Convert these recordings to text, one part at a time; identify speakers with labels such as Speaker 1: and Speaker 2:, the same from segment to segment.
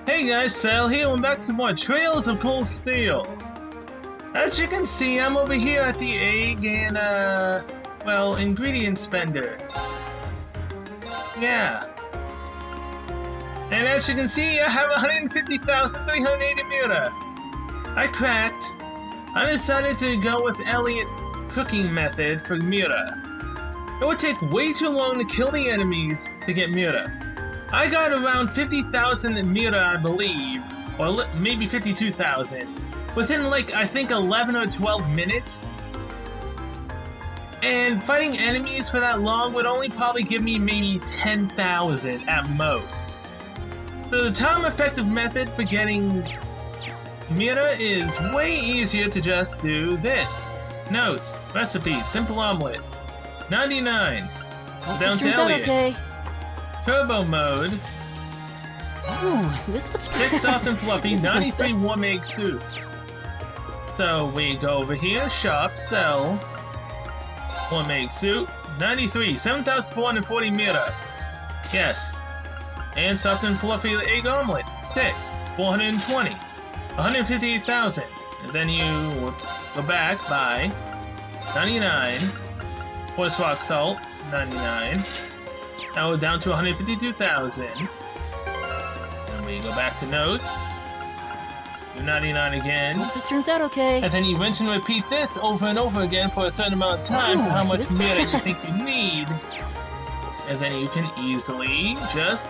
Speaker 1: Hey guys, Sal here, and back to some more Trails of Cold Steel. As you can see, I'm over here at the egg and, well, ingredient spender. Yeah. And as you can see, I have 150,380 Mura. I cracked. I decided to go with Elliot cooking method for Mura. It would take way too long to kill the enemies to get Mura. I got around 50,000 Mura, I believe, or maybe 52,000, within like, I think 11 or 12 minutes. And fighting enemies for that long would only probably give me maybe 10,000 at most. So the time-effective method for getting Mura is way easier to just do this. Notes, recipe, simple omelet, 99. Down to Elliot.
Speaker 2: Okay.
Speaker 1: Turbo mode.
Speaker 2: Ooh, this looks
Speaker 1: Thick, soft, and fluffy,
Speaker 2: This is my
Speaker 1: 93
Speaker 2: special-
Speaker 1: warm egg soups. So we go over here, shop, sell. Warm egg soup, 93, 7,440 Mura. Yes. And soft and fluffy egg omelet, 6, 420, 158,000. And then you go back, buy, 99. Horse rock salt, 99. Now we're down to 152,000. And we go back to notes. Do 99 again.
Speaker 2: Hope this turns out okay.
Speaker 1: And then you rinse and repeat this over and over again for a certain amount of time for how much
Speaker 2: this-
Speaker 1: Mura you think you need. And then you can easily just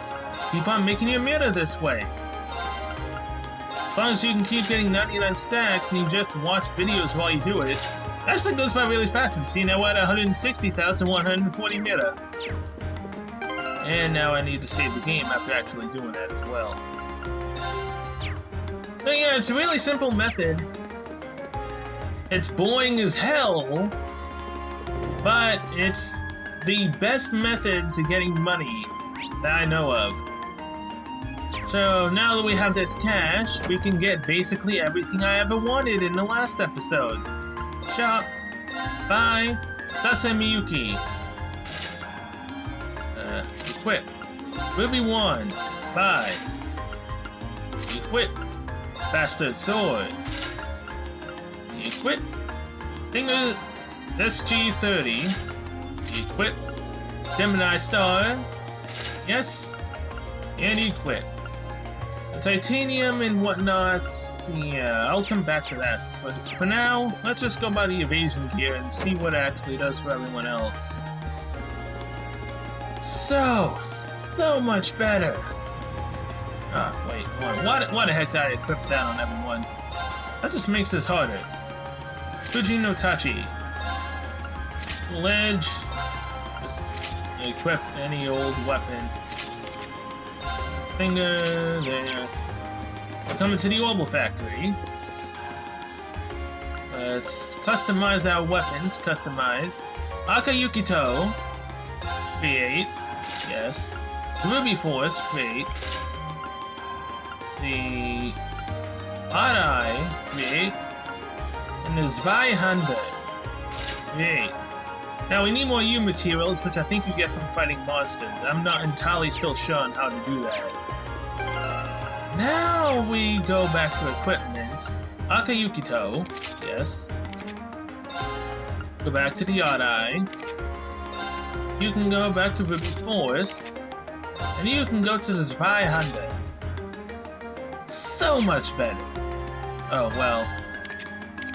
Speaker 1: keep on making your Mura this way. As long as you can keep getting 99 stacks and you just watch videos while you do it, actually goes by really fast. And see, now we're at 160,140 Mura. And now I need to save the game after actually doing that as well. But yeah, it's a really simple method. It's boring as hell, but it's the best method to getting money that I know of. So now that we have this cash, we can get basically everything I ever wanted in the last episode. Shop, buy, Sasamiyuki. Equip. Ruby Wand. Buy. Equip. Bastard Sword. Equip. Stinger SG-30. Equip. Gemini Star. Yes. And equip. The titanium and whatnot. Yeah, I'll come back to that. But for now, let's just go by the evasion gear and see what it actually does for everyone else. So much better. Ah, wait, why the heck did I equip that on everyone? That just makes this harder. Fuji no Tachi. Ledge. Just equip any old weapon. Finger, there. We're coming to the Orbital Factory. Let's customize our weapons. Customize. Akayukito. Create. Yes. Ruby Force, create. The Odd Eye, create. And the Zweihande, create. Now we need more U materials, which I think you get from fighting monsters. I'm not entirely still sure on how to do that. Now we go back to equipment. Akayukito, yes. Go back to the Odd Eye. You can go back to Ruby Force, and you can go to the Zweihande. So much better. Oh, well.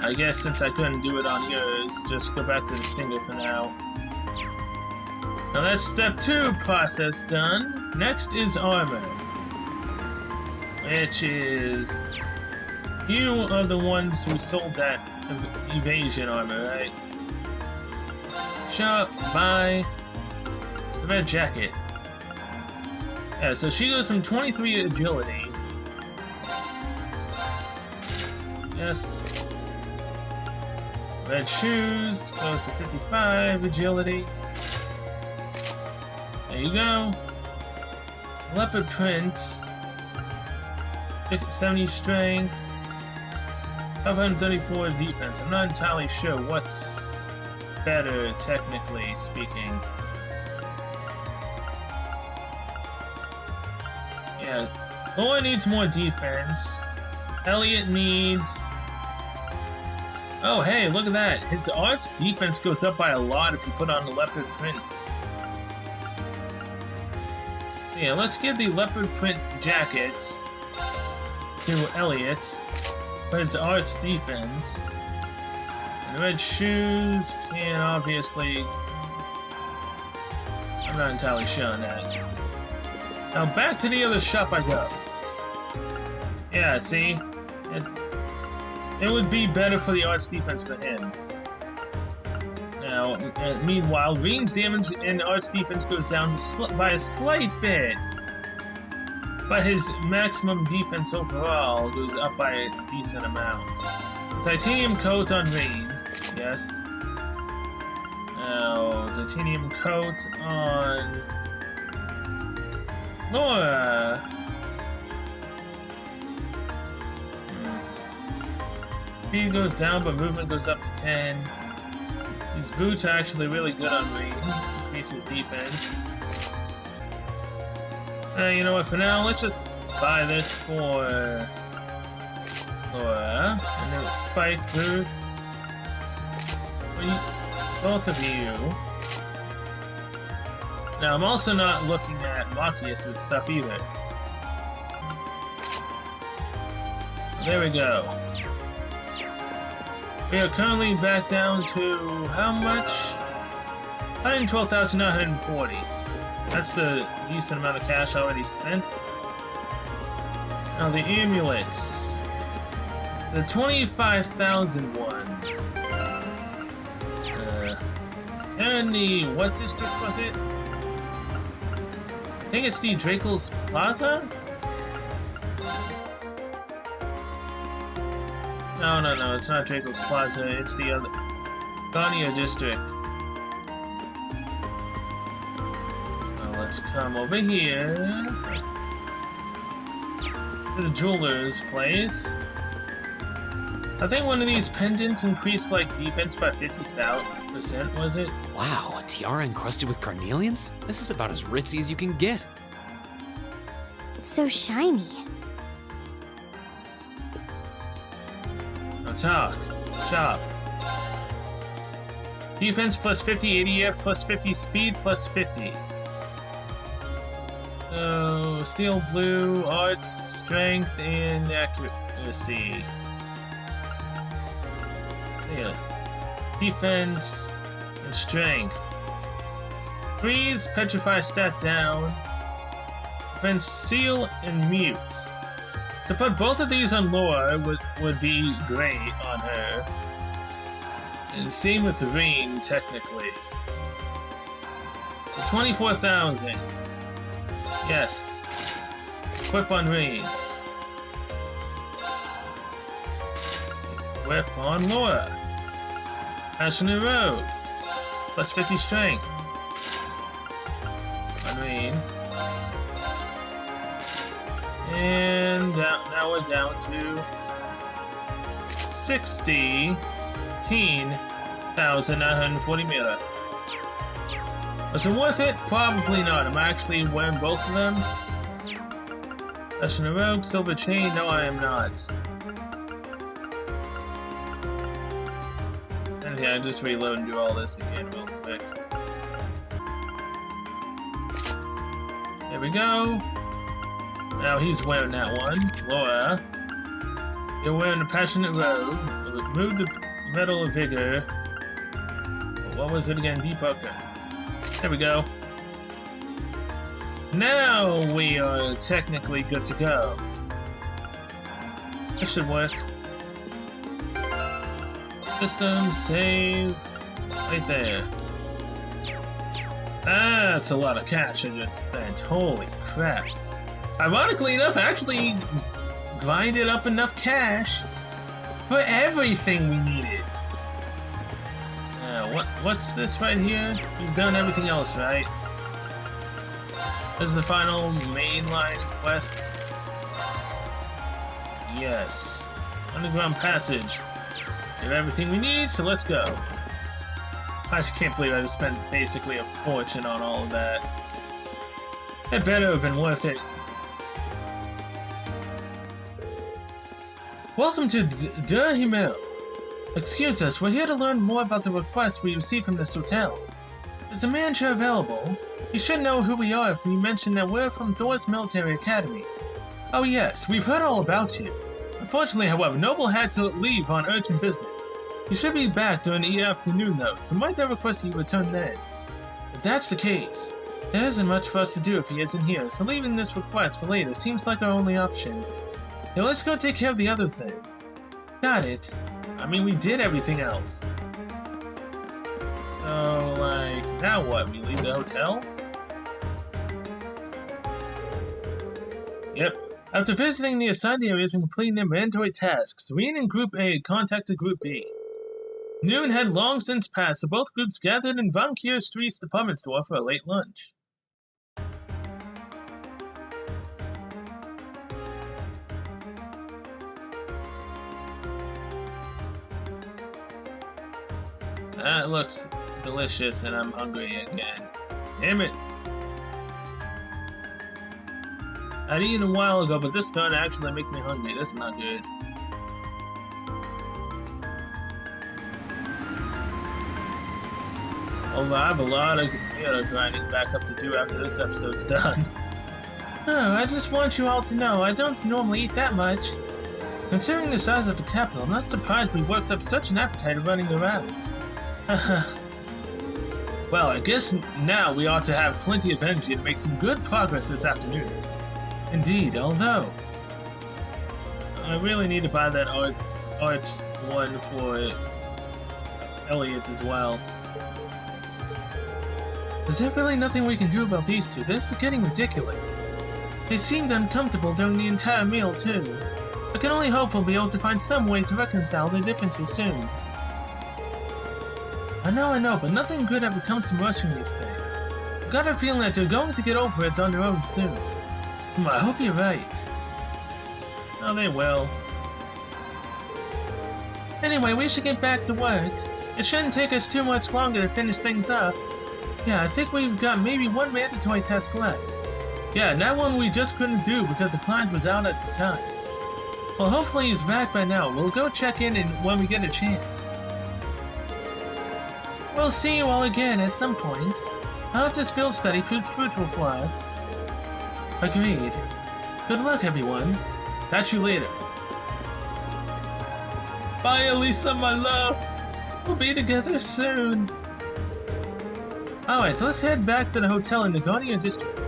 Speaker 1: I guess since I couldn't do it on yours, just go back to the Stinger for now. Now that's step 2 process done. Next is armor. Which is... You are the ones who sold that evasion armor, right? Shop, buy... The red jacket. Yeah, so she goes from 23 agility. Yes. Red shoes goes to 55 agility. There you go. Leopard prints. 70 strength. 534 defense. I'm not entirely sure what's better, technically speaking. Yeah, Laura needs more defense. Elliot needs... Oh, hey, look at that. His art's defense goes up by a lot if you put on the leopard print. Yeah, let's give the leopard print jackets to Elliot for his art's defense. And red shoes, and obviously... I'm not entirely sure on that. Now back to the other shop I go. Yeah, see? It would be better for the arts defense for him. Now, meanwhile, Reen's damage and arts defense goes down by a slight bit. But his maximum defense overall goes up by a decent amount. Titanium coat on Reen. Yes. Now, titanium coat on Laura. Speed goes down, but movement goes up to 10. These boots are actually really good on Reen. Increases defense. You know what, for now, let's just buy this for Laura. And then spike boots. Both of you. Now, I'm also not looking at Machias' stuff either. There we go. We are currently back down to how much? 112,940. That's a decent amount of cash already spent. Now the amulets. The 25,000 ones. And the, what district was it? I think it's the Drakel's Plaza? No, it's not Drakel's Plaza, it's the other... Gania district. Now let's come over here to the jeweler's place. I think one of these pendants increased like defense by 50,000%, was it?
Speaker 3: Wow, a tiara encrusted with carnelians? This is about as ritzy as you can get.
Speaker 4: It's so shiny.
Speaker 1: Talk. Shop. Defense plus 50, ADF plus 50, speed plus 50. So, steel blue, arts, strength, and accuracy. Yeah. Defense and strength. Freeze, petrify, stat down. Defense, seal, and mute. To put both of these on Laura would be great on her. And same with Reen, technically. 24,000. Yes. Equip on Reen. Equip on Laura. Passionate Road. Plus 50 strength. On Reen. And now we're down to 16,940 meter. Was it worth it? Probably not. Am I actually wearing both of them? Passionate Rogue, Silver Chain? No, I am not. And yeah, I just reload and do all this again real quick. There we go. Now he's wearing that one. Laura, you're wearing the Passionate Road. Remove the Metal of Vigor. What was it again? Deepoker. There we go. Now we are technically good to go. This should work. System, save. Right there. That's a lot of cash I just spent. Holy crap. Ironically enough, I actually grinded up enough cash for everything we needed. What's this right here? You've done everything else, right? This is the final mainline quest. Yes. Underground passage. We have everything we need, so let's go. I can't believe I just spent basically a fortune on all of that. It better have been worth it. Welcome to Der Himmel. Excuse us, we're here to learn more about the request we received from this hotel. Is the manager available? You should know who we are if we mention that we're from Thor's Military Academy. Oh yes, we've heard all about you. Unfortunately, however, Noble had to leave on urgent business. He should be back during the afternoon though, so might I request that you return then? If that's the case, there isn't much for us to do if he isn't here, so leaving this request for later seems like our only option. Now let's go take care of the others then. Got it. I mean, we did everything else. So, like, now what? We leave the hotel? Yep. After visiting the assigned areas and completing their mandatory tasks, Serene and Group A contacted Group B. Noon had long since passed, so both groups gathered in Von Kier Street's department store for a late lunch. That looks delicious and I'm hungry again. Damn it! I'd eaten a while ago, but this started to actually make me hungry. This is not good. Although I have a lot of grinding back up to do after this episode's done. Oh, I just want you all to know, I don't normally eat that much. Considering the size of the capital, I'm not surprised we worked up such an appetite of running around. Well, I guess now we ought to have plenty of energy to make some good progress this afternoon. Indeed, although I really need to buy that arts one for Elliot as well. Is there really nothing we can do about these two? This is getting ridiculous. They seemed uncomfortable during the entire meal, too. I can only hope we'll be able to find some way to reconcile their differences soon. I know, but nothing good ever comes from rushing these things. I've got a feeling that they're going to get over it on their own soon. I hope you're right. Oh, they will. Anyway, we should get back to work. It shouldn't take us too much longer to finish things up. Yeah, I think we've got maybe one mandatory task left. Yeah, and that one we just couldn't do because the client was out at the time. Well, hopefully he's back by now. We'll go check in when we get a chance. We'll see you all again at some point. I hope this field study proves fruitful for us. Agreed. Good luck, everyone. Catch you later. Bye, Elisa, my love. We'll be together soon. Alright, let's head back to the hotel in the Guardian District.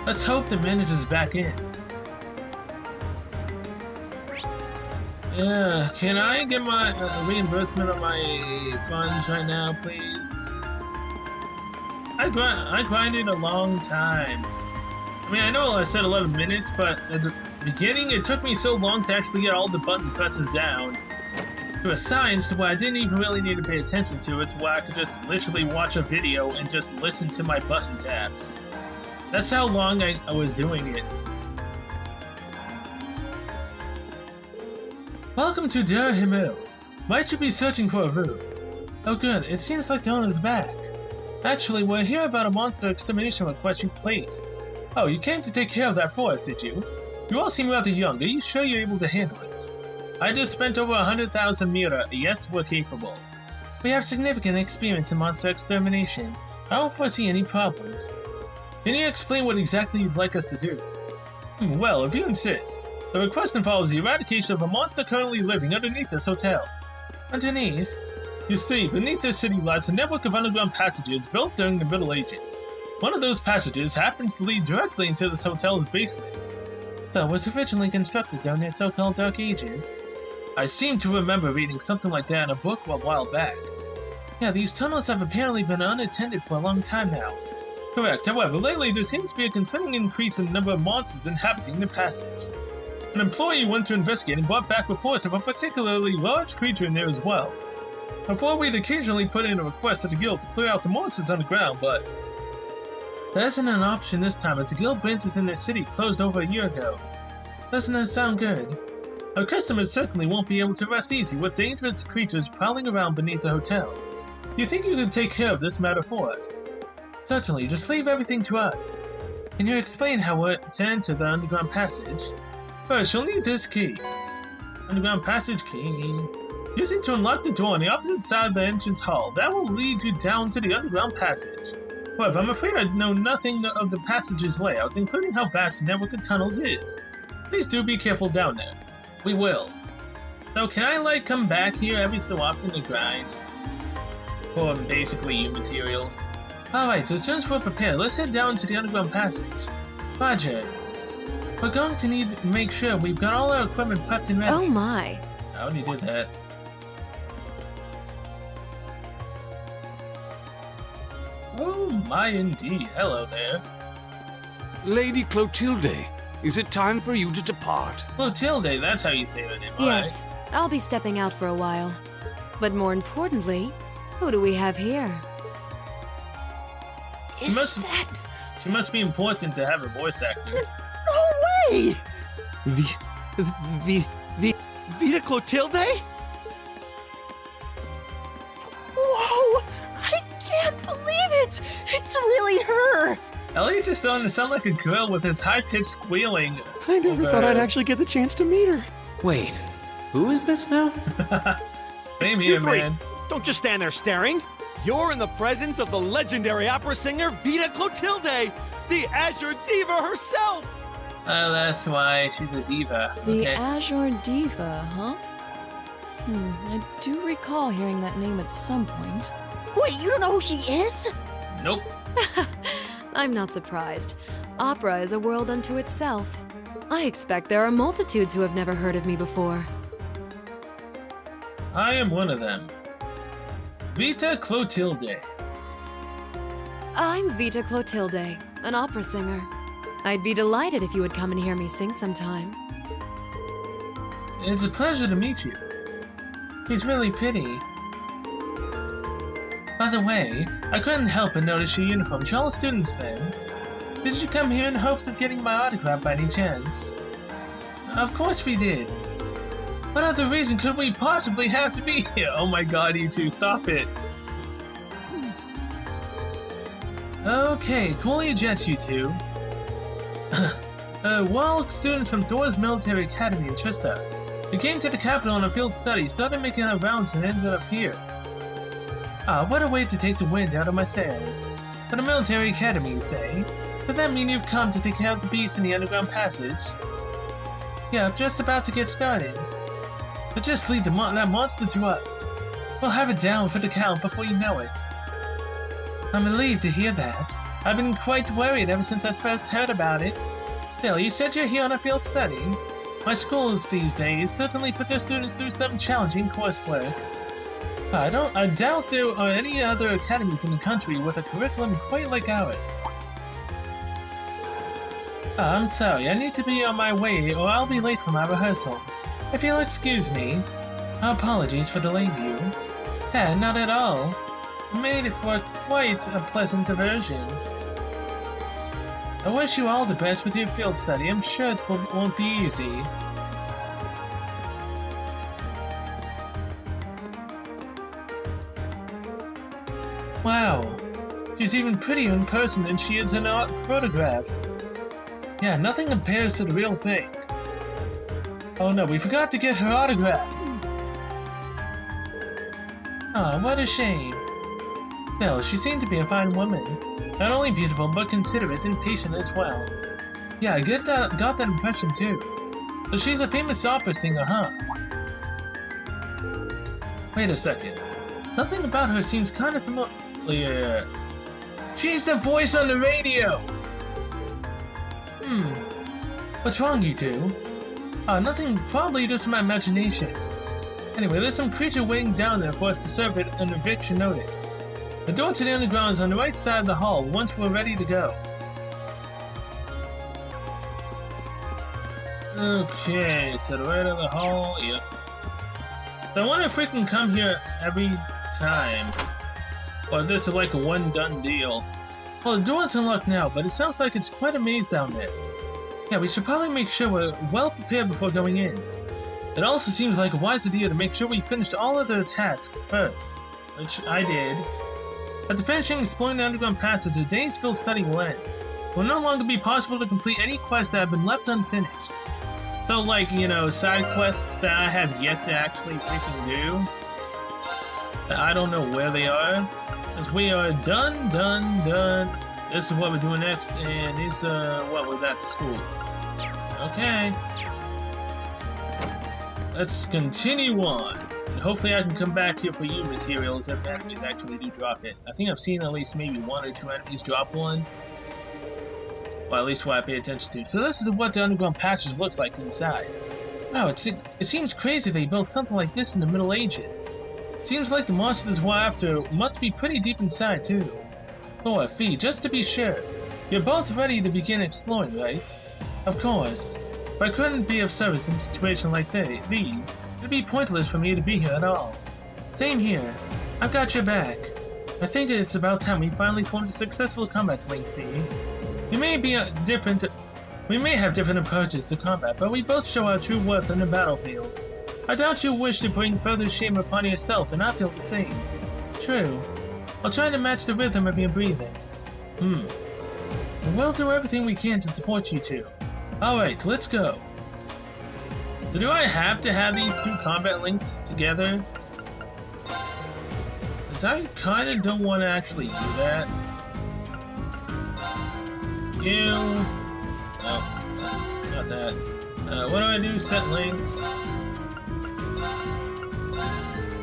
Speaker 1: Let's hope the manager's back in. Yeah, can I get my reimbursement on my funds right now, please? I grinded a long time. I mean, I know I said 11 minutes, but at the beginning it took me so long to actually get all the button presses down to a science to where I didn't even really need to pay attention to it, to where I could just literally watch a video and just listen to my button taps. That's how long I was doing it. Welcome to Der Himmel. Might you be searching for a room? Oh good, it seems like the owner's back. Actually, we're here about a monster extermination request you placed. Oh, you came to take care of that for us, did you? You all seem rather young. Are you sure you're able to handle it? I just spent over 100,000 mira. Yes, we're capable. We have significant experience in monster extermination. I don't foresee any problems. Can you explain what exactly you'd like us to do? Well, if you insist. The request involves the eradication of a monster currently living underneath this hotel. Underneath? You see, beneath this city lies a network of underground passages built during the Middle Ages. One of those passages happens to lead directly into this hotel's basement. Though it was originally constructed during the so-called Dark Ages. I seem to remember reading something like that in a book a while back. Yeah, these tunnels have apparently been unattended for a long time now. Correct, however, lately there seems to be a concerning increase in the number of monsters inhabiting the passage. An employee went to investigate and brought back reports of a particularly large creature in there as well. Before, we'd occasionally put in a request to the guild to clear out the monsters underground, but there isn't an option this time as the guild branches in their city closed over a year ago. Doesn't that sound good? Our customers certainly won't be able to rest easy with dangerous creatures prowling around beneath the hotel. Do you think you could take care of this matter for us? Certainly, just leave everything to us. Can you explain how to enter the underground passage? First, you'll need this key. Underground passage key. Use it to unlock the door on the opposite side of the entrance hall. That will lead you down to the underground passage. However, I'm afraid I know nothing of the passage's layout, including how vast the network of tunnels is. Please do be careful down there. We will. So can I, like, come back here every so often to grind? For basically you materials. Alright, so since we're prepared, let's head down to the underground passage. Roger. We're going to need to make sure we've got all our equipment prepped and ready.
Speaker 5: Oh my.
Speaker 1: How do you do that? Oh my indeed. Hello there.
Speaker 6: Lady Clotilde, is it time for you to depart?
Speaker 1: Clotilde, that's how you say her name,
Speaker 5: Yes, I'll be stepping out for a while. But more importantly, who do we have here?
Speaker 2: Is
Speaker 1: must-
Speaker 2: that...
Speaker 1: She must be important to have a voice actor.
Speaker 2: No way!
Speaker 7: Vita Clotilde?
Speaker 2: Whoa! I can't believe it! It's really her!
Speaker 1: Elliot is starting to sound like a girl with his high-pitched squealing.
Speaker 7: I never thought I'd actually get the chance to meet her.
Speaker 3: Wait, who is this now?
Speaker 1: Same
Speaker 7: You
Speaker 1: here,
Speaker 7: three,
Speaker 1: man.
Speaker 7: don't just stand there staring. You're in the presence of the legendary opera singer Vita Clotilde, the Azure Diva herself.
Speaker 1: Oh, that's why she's a diva.
Speaker 5: The
Speaker 1: Okay.
Speaker 5: Azure Diva, huh? I do recall hearing that name at some point.
Speaker 2: Wait, you don't know who she is?
Speaker 1: Nope.
Speaker 5: I'm not surprised. Opera is a world unto itself. I expect there are multitudes who have never heard of me before.
Speaker 1: I am one of them. Vita Clotilde.
Speaker 5: I'm Vita Clotilde, an opera singer. I'd be delighted if you would come and hear me sing sometime.
Speaker 1: It's a pleasure to meet you. She's really pretty. By the way, I couldn't help but notice your uniform. You're all students then. Did you come here in hopes of getting my autograph by any chance? Of course we did. What other reason could we possibly have to be here? Oh my god, you two, stop it. Okay, cool jets, you two. Well, students from Thor's Military Academy in Trista. We came to the capital on a field study, started making our rounds and ended up here. Ah, what a way to take the wind out of my sails. For the military academy, you say? Does that mean you've come to take care of the beast in the underground passage? Yeah, I'm just about to get started. But just leave that monster to us. We'll have it down for the count before you know it. I'm relieved to hear that. I've been quite worried ever since I first heard about it. Still, you said you're here on a field study. My schools these days certainly put their students through some challenging coursework. I doubt there are any other academies in the country with a curriculum quite like ours. I'm sorry, I need to be on my way or I'll be late for my rehearsal. If you'll excuse me, apologies for delaying you. Not at all. Made it for quite a pleasant diversion. I wish you all the best with your field study. I'm sure it won't be easy. Wow, she's even prettier in person than she is in art photographs. Yeah, nothing compares to the real thing. Oh no, we forgot to get her autograph. Ah, what a shame. Still, she seemed to be a fine woman. Not only beautiful, but considerate and patient as well. Yeah, I got that impression too. So she's a famous opera singer, huh? Wait a second. Something about her seems kind of familiar. She's the voice on the radio! What's wrong, you two? Nothing, probably just my imagination. Anyway, there's some creature waiting down there for us to serve it an eviction notice. The door to the underground is on the right side of the hall once we're ready to go. Okay, so the right of the hall, yep. So I wonder if we can come here every time. Or if this is like a one-done deal. Well, the door's unlocked now, but it sounds like it's quite a maze down there. Yeah, we should probably make sure we're well prepared before going in. It also seems like a wise idea to make sure we finish all of the tasks first, which I did. After finishing exploring the underground passage, the day's field study will end. It will no longer be possible to complete any quests that have been left unfinished. So, like, you know, side quests that I have yet to actually freaking do. I don't know where they are. As we are done. This is what we're doing next, and it's, what was that school? Okay. Let's continue on. And hopefully I can come back here for you materials if enemies actually do drop it. I think I've seen at least maybe 1 or 2 enemies drop one. Well, at least what I pay attention to. So this is what the underground passage looks like inside. Wow, it seems crazy they built something like this in the Middle Ages. Seems like the monsters we're after must be pretty deep inside too. Thor, Fee, just to be sure, you're both ready to begin exploring, right? Of course. If I couldn't be of service in a situation like these, it'd be pointless for me to be here at all. Same here. I've got your back. I think it's about time we finally formed a successful combat link, Fee. We may have different approaches to combat, but we both show our true worth on the battlefield. I doubt you wish to bring further shame upon yourself, and I feel the same. True. I'll try to match the rhythm of your breathing. And we'll do everything we can to support you two. Alright, let's go. So do I have to have these two combat linked together? Because I kinda don't want to actually do that. You... No, not that. What do I do? Set link.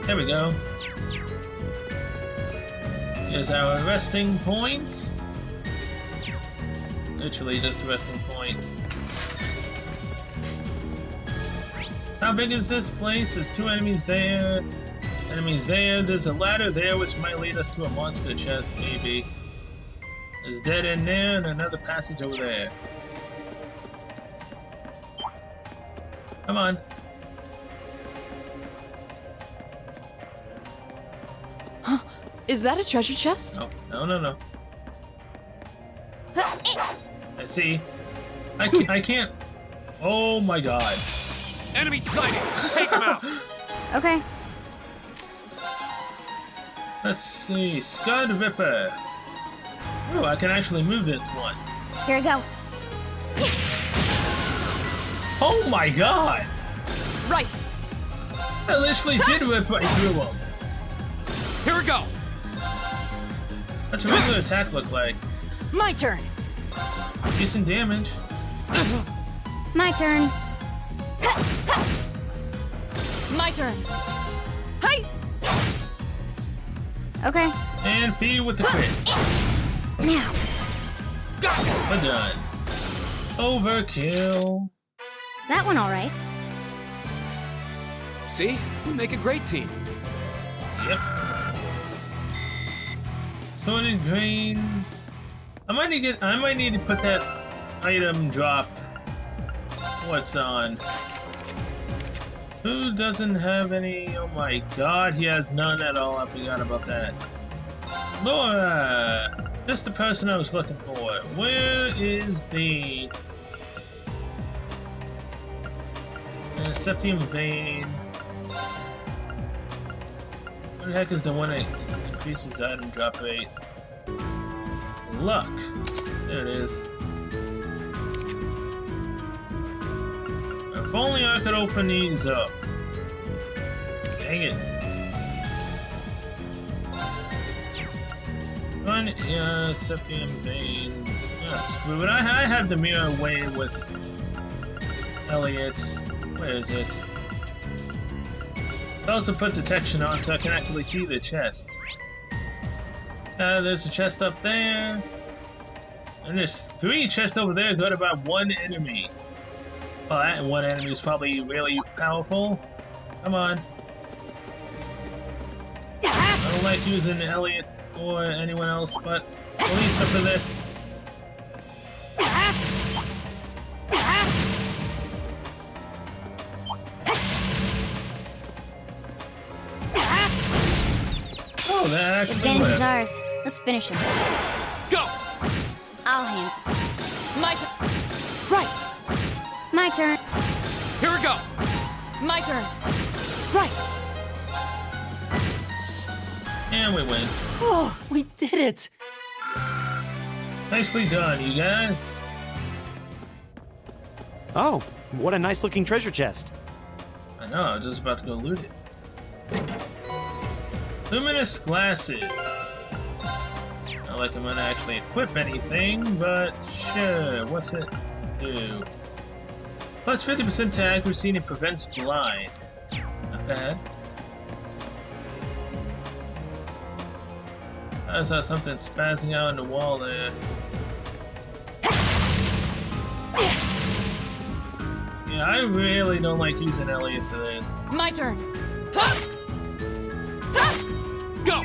Speaker 1: There we go. Here's our resting point. Literally just a resting point. How big is this place? There's 2 enemies there. Enemies there. There's a ladder there which might lead us to a monster chest, maybe. There's dead end there and another passage over there. Come on.
Speaker 5: Is that a treasure chest?
Speaker 1: No. I see. I can't. Oh my god.
Speaker 6: Enemy sighted! Take him out!
Speaker 4: Okay.
Speaker 1: Let's see. Scud Ripper. Oh, I can actually move this one.
Speaker 4: Here we go.
Speaker 1: Oh my god!
Speaker 5: Right.
Speaker 1: I literally did rip right through him.
Speaker 6: Here we go!
Speaker 1: What's a regular attack look like?
Speaker 2: My turn.
Speaker 1: Decent damage.
Speaker 4: My turn.
Speaker 5: My turn. Hey!
Speaker 4: Okay.
Speaker 1: And Fee with the crit.
Speaker 4: Now.
Speaker 1: We're done. Overkill.
Speaker 4: That one all right.
Speaker 3: See? We make a great team.
Speaker 1: Yep. Sorted grains. I might need to put that item drop. What's on? Who doesn't have any? Oh my god, he has none at all. I forgot about that. Laura! Just the person I was looking for. Where is the Septium Vein? Where the heck is the one that increases item drop rate? Luck. There it is. If only I could open these up. Dang it. Run, Septium Vein. Screw it. I have the mirror way with Elliot. Where is it? I also put detection on so I can actually see the chests. There's a chest up there. And there's 3 chests over there. Got about 1 enemy. Well, that one enemy is probably really powerful. Come on. I don't like using Elliot or anyone else, but at least for this. Oh, that actually
Speaker 4: Advantage is
Speaker 1: worked.
Speaker 4: ours. Let's finish him.
Speaker 6: Go!
Speaker 4: I'll handle.
Speaker 5: My turn. Right.
Speaker 4: My turn.
Speaker 6: Here we go!
Speaker 5: My turn. Right.
Speaker 1: And we win.
Speaker 2: Oh, we did it.
Speaker 1: Nicely done, you guys.
Speaker 6: Oh,
Speaker 7: What a nice looking treasure chest.
Speaker 1: I know, I was just about to go loot it. Luminous glasses. Not like I'm gonna actually equip anything, but sure, what's it do? Plus 50% to accuracy and it prevents blind. Not bad. I saw something spazzing out on the wall there. Yeah, I really don't like using Elliot for this.
Speaker 2: My turn.
Speaker 6: Go!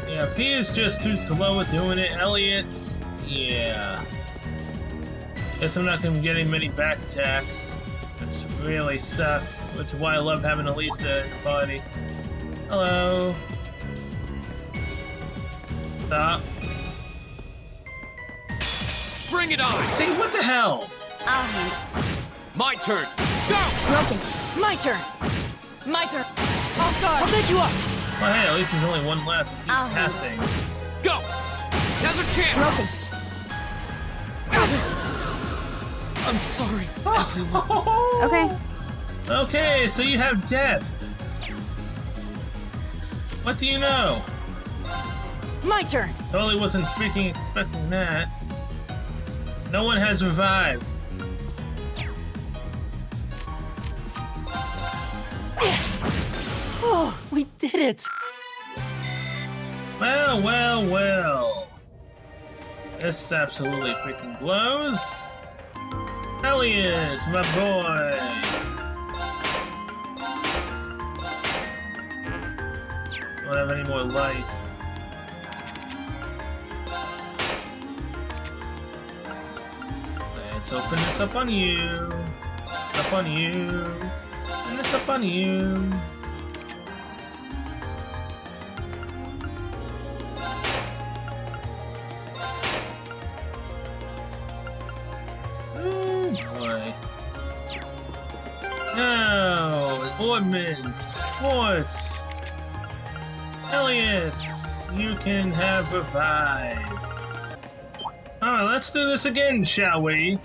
Speaker 1: Yeah, P is just too slow at doing it. Elliot's, yeah. Guess I'm not gonna be getting many back attacks, which really sucks. Which is why I love having Elisa in the party. Hello. Stop.
Speaker 6: Bring it on!
Speaker 1: See, what the hell?
Speaker 4: I'll handle
Speaker 6: My turn! Go!
Speaker 2: Broken. My turn. My turn. Off guard. I'll pick you up.
Speaker 1: Well, hey, at least there's only one left. He's
Speaker 4: I'll handle
Speaker 1: casting.
Speaker 6: Go! Now's a chance!
Speaker 2: Broken.
Speaker 3: I'm sorry.
Speaker 4: it. Okay.
Speaker 1: Okay, so you have death. What do you know?
Speaker 2: My turn.
Speaker 1: Totally wasn't freaking expecting that. No one has revived.
Speaker 2: Oh, we did it.
Speaker 1: Well, well, well. This absolutely freaking blows. Elliot, my boy. Don't have any more light. Let's open this up on you. Up on you. And this up on you. Oh boy. No! Ornament! Sports! Elliot! You can have revived. Alright, let's do this again, shall we?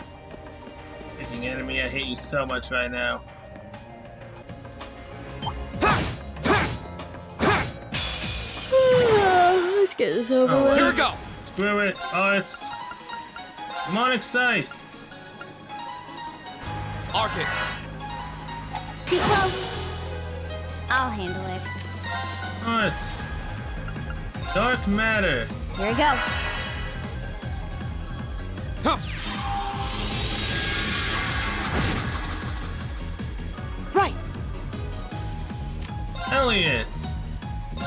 Speaker 1: Freaking enemy, I hate you so much right now.
Speaker 2: Let's get this over
Speaker 1: Oh,
Speaker 2: with.
Speaker 6: Here we go!
Speaker 1: Screw it, Arts. Demonic Scythe.
Speaker 6: Arcus!
Speaker 4: Too slow. I'll handle it.
Speaker 1: Arts. Dark Matter.
Speaker 4: Here we go.
Speaker 6: Huh.
Speaker 2: Right.
Speaker 1: Elliot.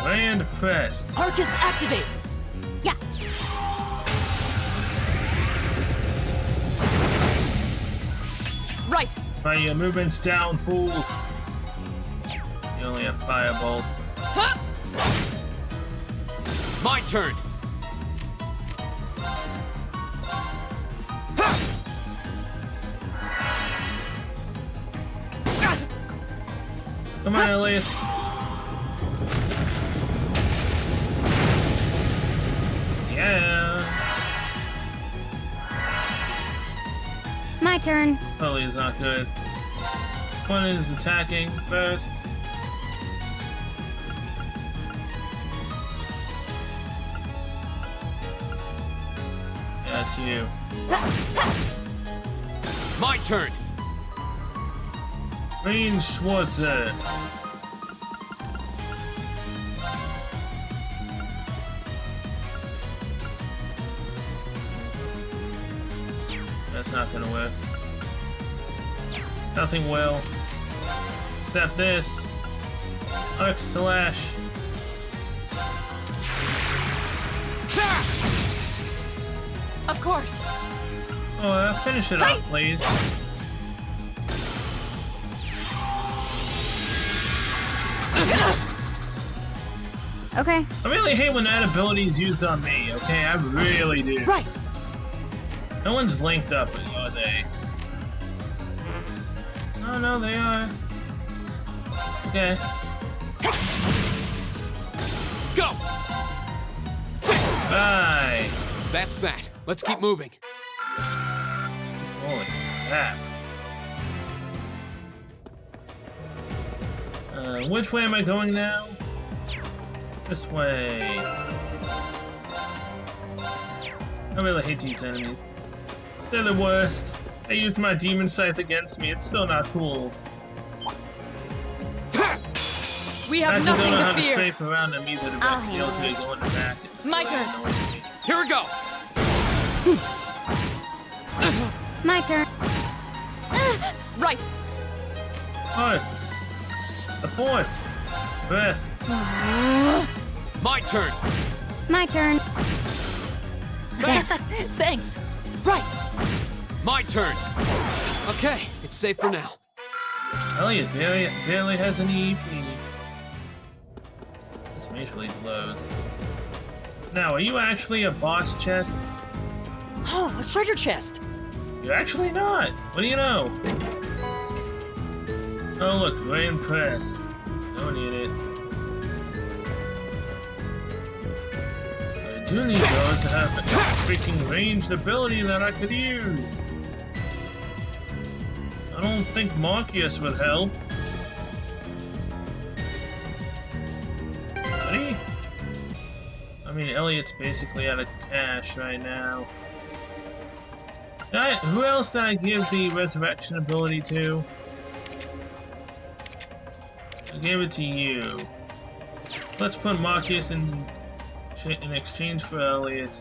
Speaker 1: Grand Press.
Speaker 2: Arcus activate.
Speaker 4: Yeah.
Speaker 2: Right.
Speaker 1: Fight your movements down, fools. You only have Firebolt.
Speaker 6: My turn!
Speaker 1: Come on, Elliot. Yeah.
Speaker 4: My turn.
Speaker 1: Totally is not good. One is attacking first. That's you.
Speaker 6: My turn!
Speaker 1: Green Schwarzer. That's not gonna work. Nothing will. Except this. Arc Slash.
Speaker 2: Of course.
Speaker 1: Oh, finish it off, please.
Speaker 4: Okay.
Speaker 1: I really hate when that ability is used on me, okay? I really do.
Speaker 2: Right.
Speaker 1: No one's linked up, are they? Oh, no, they are. Okay.
Speaker 6: Go!
Speaker 1: Bye.
Speaker 6: That's that.
Speaker 3: Let's keep moving.
Speaker 1: Holy crap. Which way am I going now? This way. I really hate these enemies. They're the worst. They used my demon scythe against me. It's so not cool.
Speaker 5: We
Speaker 1: I
Speaker 5: have
Speaker 1: actually don't
Speaker 5: nothing
Speaker 1: know
Speaker 5: to
Speaker 1: how to
Speaker 5: fear.
Speaker 1: strafe around them either to
Speaker 4: I'll
Speaker 1: be able
Speaker 4: handle
Speaker 1: to go in the back.
Speaker 5: My turn.
Speaker 3: Here we go.
Speaker 4: My turn.
Speaker 5: Right.
Speaker 1: Hearts. The fort. Breath.
Speaker 3: My turn.
Speaker 4: My turn.
Speaker 3: Thanks.
Speaker 2: Thanks. Right.
Speaker 3: My turn. Okay, it's safe for now.
Speaker 1: Elliot barely has any EP. This majorly blows. Now, are you actually a boss chest?
Speaker 2: Oh, a treasure chest.
Speaker 1: You're actually not. What do you know? Oh look, Grand Press. Don't need it. I do need those to have a freaking ranged ability that I could use. I don't think Marcus would help. Buddy? I mean, Elliot's basically out of cash right now. Who else did I give the resurrection ability to? I gave it to you. Let's put Marcus in exchange for Elliot.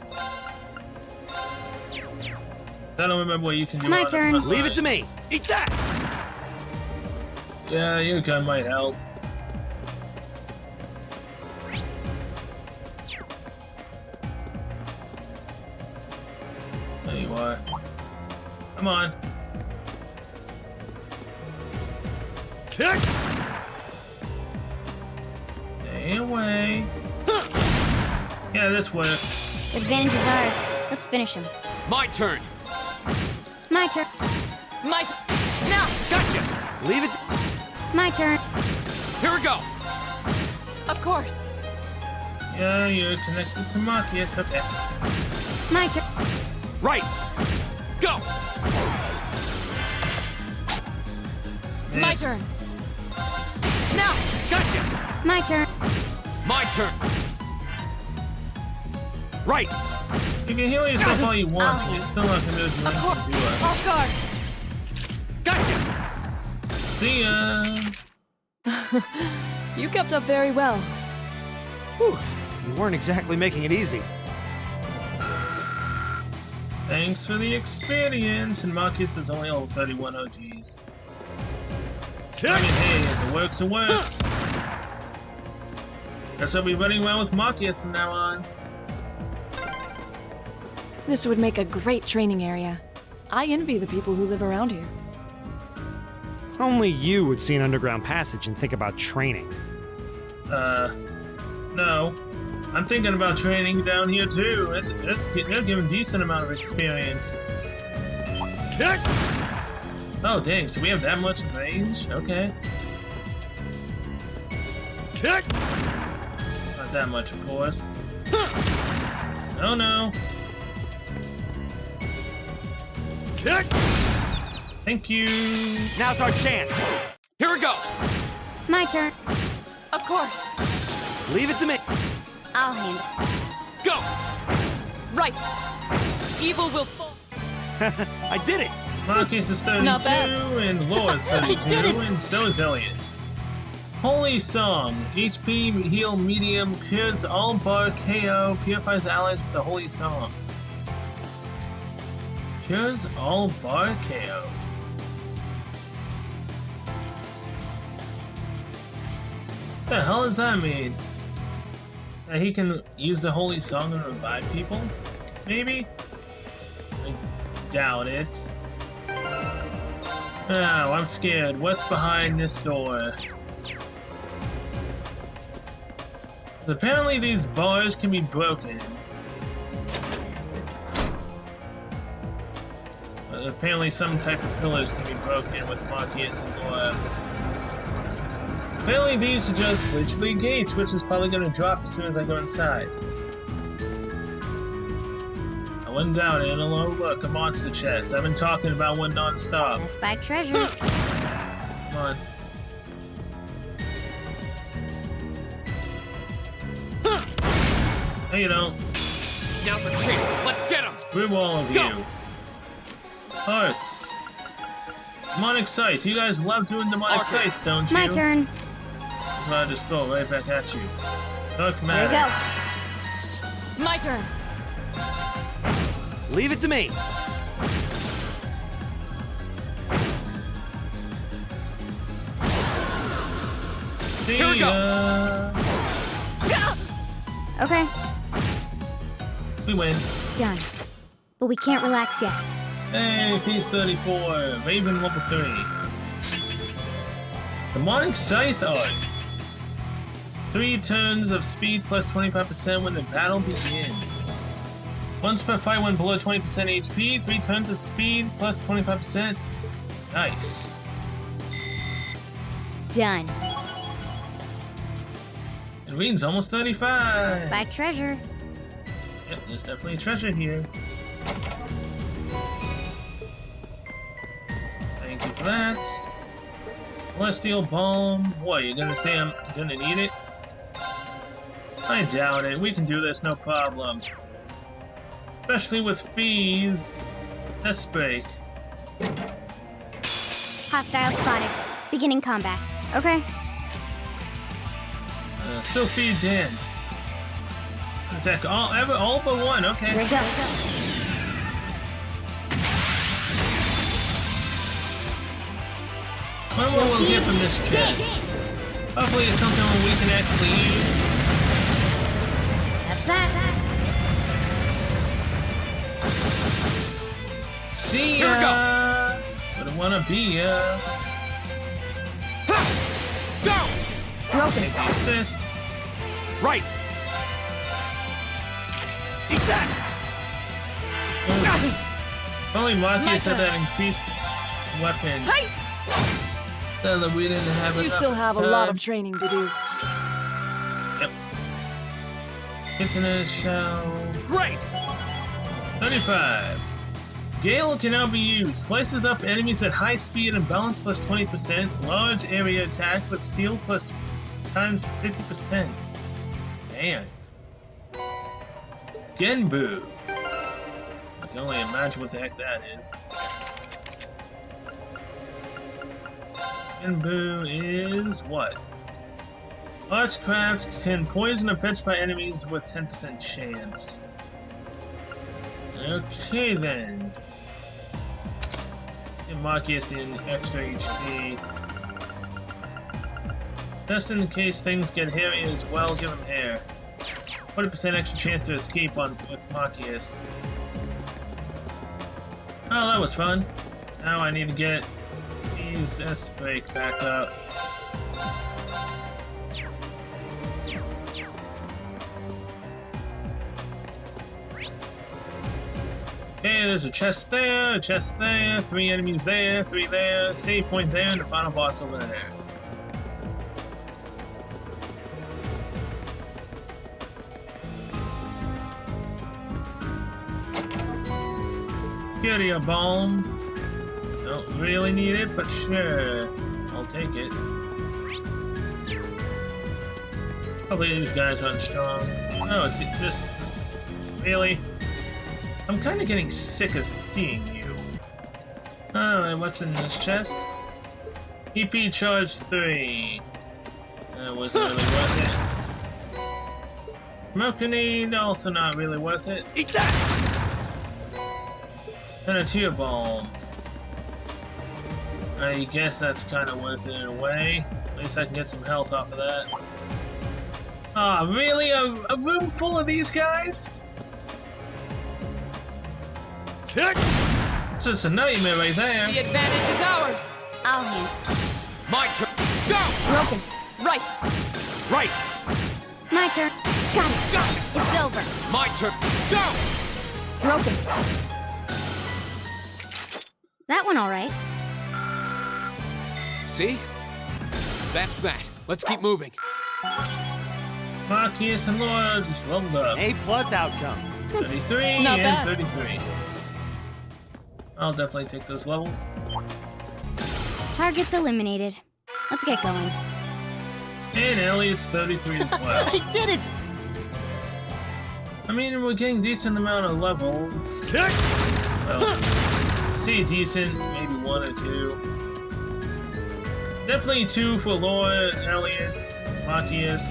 Speaker 1: I don't remember what you can do.
Speaker 4: My
Speaker 1: on the
Speaker 4: turn.
Speaker 1: front
Speaker 7: Leave it to
Speaker 1: line.
Speaker 7: me. Eat that.
Speaker 1: Yeah, your gun might help. There you are. Come on.
Speaker 7: Kick.
Speaker 1: Stay away. Yeah, this works.
Speaker 4: The advantage is ours. Let's finish him.
Speaker 3: My turn.
Speaker 4: My turn.
Speaker 5: My now.
Speaker 3: Gotcha.
Speaker 7: Leave it.
Speaker 4: My turn.
Speaker 3: Here we go.
Speaker 5: Of course.
Speaker 1: Yeah, you're connected to Marcus. Okay.
Speaker 4: My turn.
Speaker 3: Right. Go.
Speaker 5: My
Speaker 1: Miss.
Speaker 5: turn. Now.
Speaker 3: Gotcha.
Speaker 4: My turn.
Speaker 3: My turn. Right.
Speaker 1: You can heal yourself all you want, but you're still not gonna be able to do
Speaker 5: Of course.
Speaker 1: anything to us.
Speaker 5: Off guard.
Speaker 3: Gotcha.
Speaker 1: See ya!
Speaker 5: You kept up very well.
Speaker 7: Whew. You weren't exactly making it easy.
Speaker 1: Thanks for the experience, and Marcus is only level 31 OGs. I mean, hey, if it works, it works. Guess I'll be running around with Marcus from now on.
Speaker 5: This would make a great training area. I envy the people who live around here.
Speaker 7: Only you would see an underground passage and think about training.
Speaker 1: No. I'm thinking about training down here too. They're giving a decent amount of experience.
Speaker 7: Kick.
Speaker 1: Oh, dang, so we have that much range? Okay.
Speaker 7: Kick.
Speaker 1: Not that much, of course. Oh no.
Speaker 7: Kick.
Speaker 1: Thank you.
Speaker 7: Now's our chance.
Speaker 3: Here we go.
Speaker 4: My turn.
Speaker 5: Of course.
Speaker 7: Leave it to me.
Speaker 4: I'll handle.
Speaker 3: Go.
Speaker 5: Right. Evil will fall.
Speaker 7: I did it.
Speaker 1: Marcus is 32,
Speaker 5: Not bad.
Speaker 1: and Laura's 32, and so is Elliot. Holy Song. HP heal medium, cures all bar KO, purifies allies with the Holy Song. Cures all bar KO. What the hell does that mean? That he can use the Holy Song and revive people? Maybe? I doubt it. Oh, I'm scared. What's behind this door? Apparently these bars can be broken. Apparently some type of pillars can be broken with Marcus and Laura. Apparently these are just literally gates, which is probably going to drop as soon as I go inside. I When down, Antelope, look, a monster chest. I've been talking about one non-stop.
Speaker 4: Best buy treasure.
Speaker 1: Come on. No, you don't.
Speaker 3: Now's our chance. Let's get him.
Speaker 1: Screw all of
Speaker 3: Go.
Speaker 1: you. Hearts. Demonic Sight. You guys love doing Demonic
Speaker 3: Arcus.
Speaker 1: Sight, don't you?
Speaker 4: My turn.
Speaker 1: So I just throw it right back at you. Dark
Speaker 4: There
Speaker 1: Matter.
Speaker 4: you go.
Speaker 5: My turn.
Speaker 7: Leave it to me.
Speaker 1: See
Speaker 3: Here we go.
Speaker 1: ya.
Speaker 4: Okay,
Speaker 1: We win.
Speaker 4: done. But we can't relax yet.
Speaker 1: Hey, piece 34. Raven level 3. Demonic Scythe Art. 3 turns of speed plus 25% when the battle begins. Once per fight when below 20% HP, 3 turns of speed plus 25%. Nice.
Speaker 4: Done.
Speaker 1: And Reed's almost 35.
Speaker 4: Best buy treasure.
Speaker 1: Yep, there's definitely a treasure here. Thank you for that. Celestial Balm. What, you're gonna say I'm gonna need it? I doubt it. We can do this, no problem. Especially with fees. Let's break.
Speaker 4: Hostile spotted. Beginning combat. Okay.
Speaker 1: Still feed dance. Attack all but one, okay.
Speaker 4: Here we go.
Speaker 1: What will we get from this chest? Hopefully it's something we can actually use.
Speaker 4: That's that.
Speaker 1: See
Speaker 3: Here we
Speaker 1: ya! Wouldn't wanna be ya.
Speaker 3: Go.
Speaker 1: Take the assist.
Speaker 7: Right. Eat that.
Speaker 1: Only
Speaker 5: My
Speaker 1: Marcus had
Speaker 5: turn.
Speaker 1: that increased weapon.
Speaker 5: Hey!
Speaker 1: So that we didn't have
Speaker 5: You
Speaker 1: enough
Speaker 5: still have a lot of training to do.
Speaker 1: Yep. Internet shell.
Speaker 7: Great.
Speaker 1: 35. Gale can now be used. Slices up enemies at high speed and balance plus 20%. Large area attack with steel plus times 50%. Man. Genbu. I can only imagine what the heck that is. Genbu is what? Archcraft can poison or pitch by enemies with 10% chance. Okay then. Give Marcus the extra HP. Just in case things get hairy as well, give him hair. 40% extra chance to escape with Marcus. Oh, that was fun. Now I need to get these S-breaks back up. Okay, there's a chest there, 3 enemies there, 3 there, save point there, and the final boss over there. Curia Balm. Don't really need it, but sure. I'll take it. Probably these guys aren't strong. No, it's just really. I'm kind of getting sick of seeing you. Alright, what's in this chest? EP charge 3. That wasn't really worth it. Smoke grenade, also not really worth it.
Speaker 7: Eat that.
Speaker 1: And a tear balm. I guess that's kind of worth it in a way. At least I can get some health off of that. Ah, really? A room full of these guys?
Speaker 7: Kick.
Speaker 1: It's just a nightmare right there.
Speaker 5: The advantage is ours.
Speaker 4: I'll handle.
Speaker 3: My turn. Go.
Speaker 4: Broken.
Speaker 5: Right.
Speaker 7: Right.
Speaker 4: My turn. Got it.
Speaker 3: Got it.
Speaker 4: It's over.
Speaker 3: My turn. Go.
Speaker 4: Broken. That one all right.
Speaker 3: See? That's that. Let's keep moving.
Speaker 1: Marcus and Laura just leveled up.
Speaker 7: A+ outcome.
Speaker 1: 33
Speaker 2: Not
Speaker 1: and
Speaker 2: bad.
Speaker 1: 33. I'll definitely take those levels.
Speaker 4: Targets eliminated. Let's get going.
Speaker 1: And Elliot's 33 as well.
Speaker 2: I did it!
Speaker 1: I mean, we're getting decent amount of levels.
Speaker 7: Kick!
Speaker 1: Well, see, decent, maybe 1 or 2. Definitely 2 for Laura, Elliot, Machias.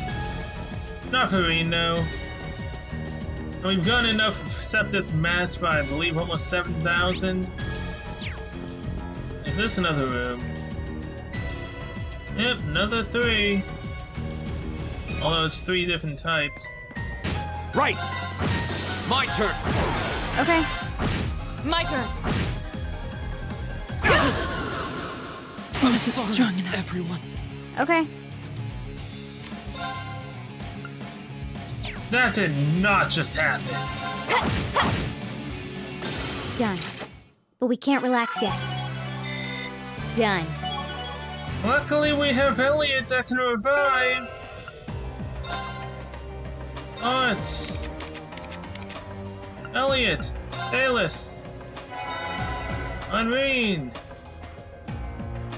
Speaker 1: Not for Reno. And we've gotten enough Septith Mass by, I believe, almost 7,000. Is this another room? Yep, another 3. Although it's 3 different types.
Speaker 7: Right! My turn!
Speaker 4: Okay.
Speaker 5: My turn.
Speaker 3: I'm sorry, strong enough. Everyone.
Speaker 4: Okay.
Speaker 1: That did not just happen.
Speaker 4: Done. But we can't relax yet. Done.
Speaker 1: Luckily, we have Elliot that can revive. What? Elliot, Talus, Unreen.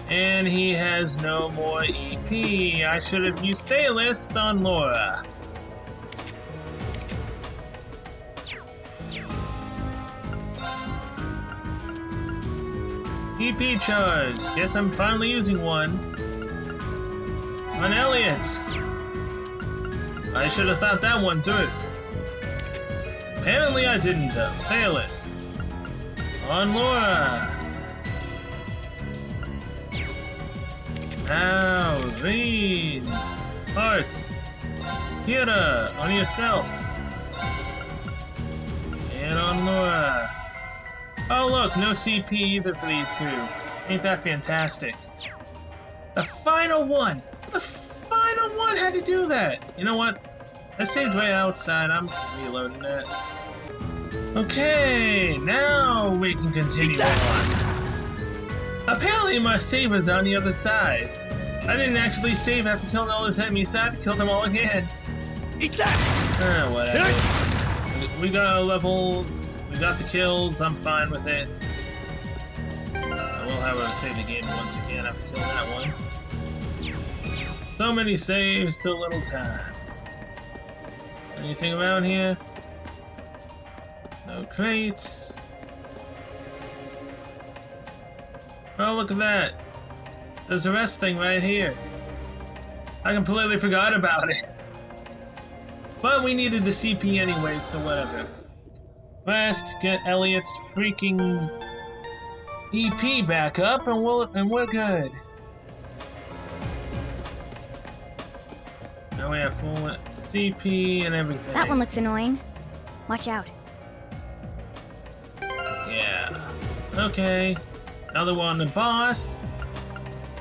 Speaker 1: And he has no more EP. I should have used Talus on Laura. EP charge. Guess I'm finally using one. On Elliot. I should have thought that one through. Apparently I didn't though. Talus. On Laura. Now, Reen. Hearts. Kira. On yourself. And on Laura. Oh look, no CP either for these two. Ain't that fantastic? The final one! The final one had to do that! You know what? I saved way outside, I'm reloading that. Okay, now we can continue on. Apparently my save is on the other side. I didn't actually save after killing all those enemies, so I had to kill them all again.
Speaker 7: Eat that!
Speaker 1: Whatever. We got our levels. We got the kills, I'm fine with it. I will, however, save the game once again after killing that one. So many saves, so little time. Anything around here? No crates. Oh, look at that. There's a rest thing right here. I completely forgot about it. But we needed the CP anyway, so whatever. Rest, get Elliot's freaking EP back up, and we're good. Now we have full CP and everything.
Speaker 4: That one looks annoying. Watch out.
Speaker 1: Yeah. Okay. Now that we're on the boss,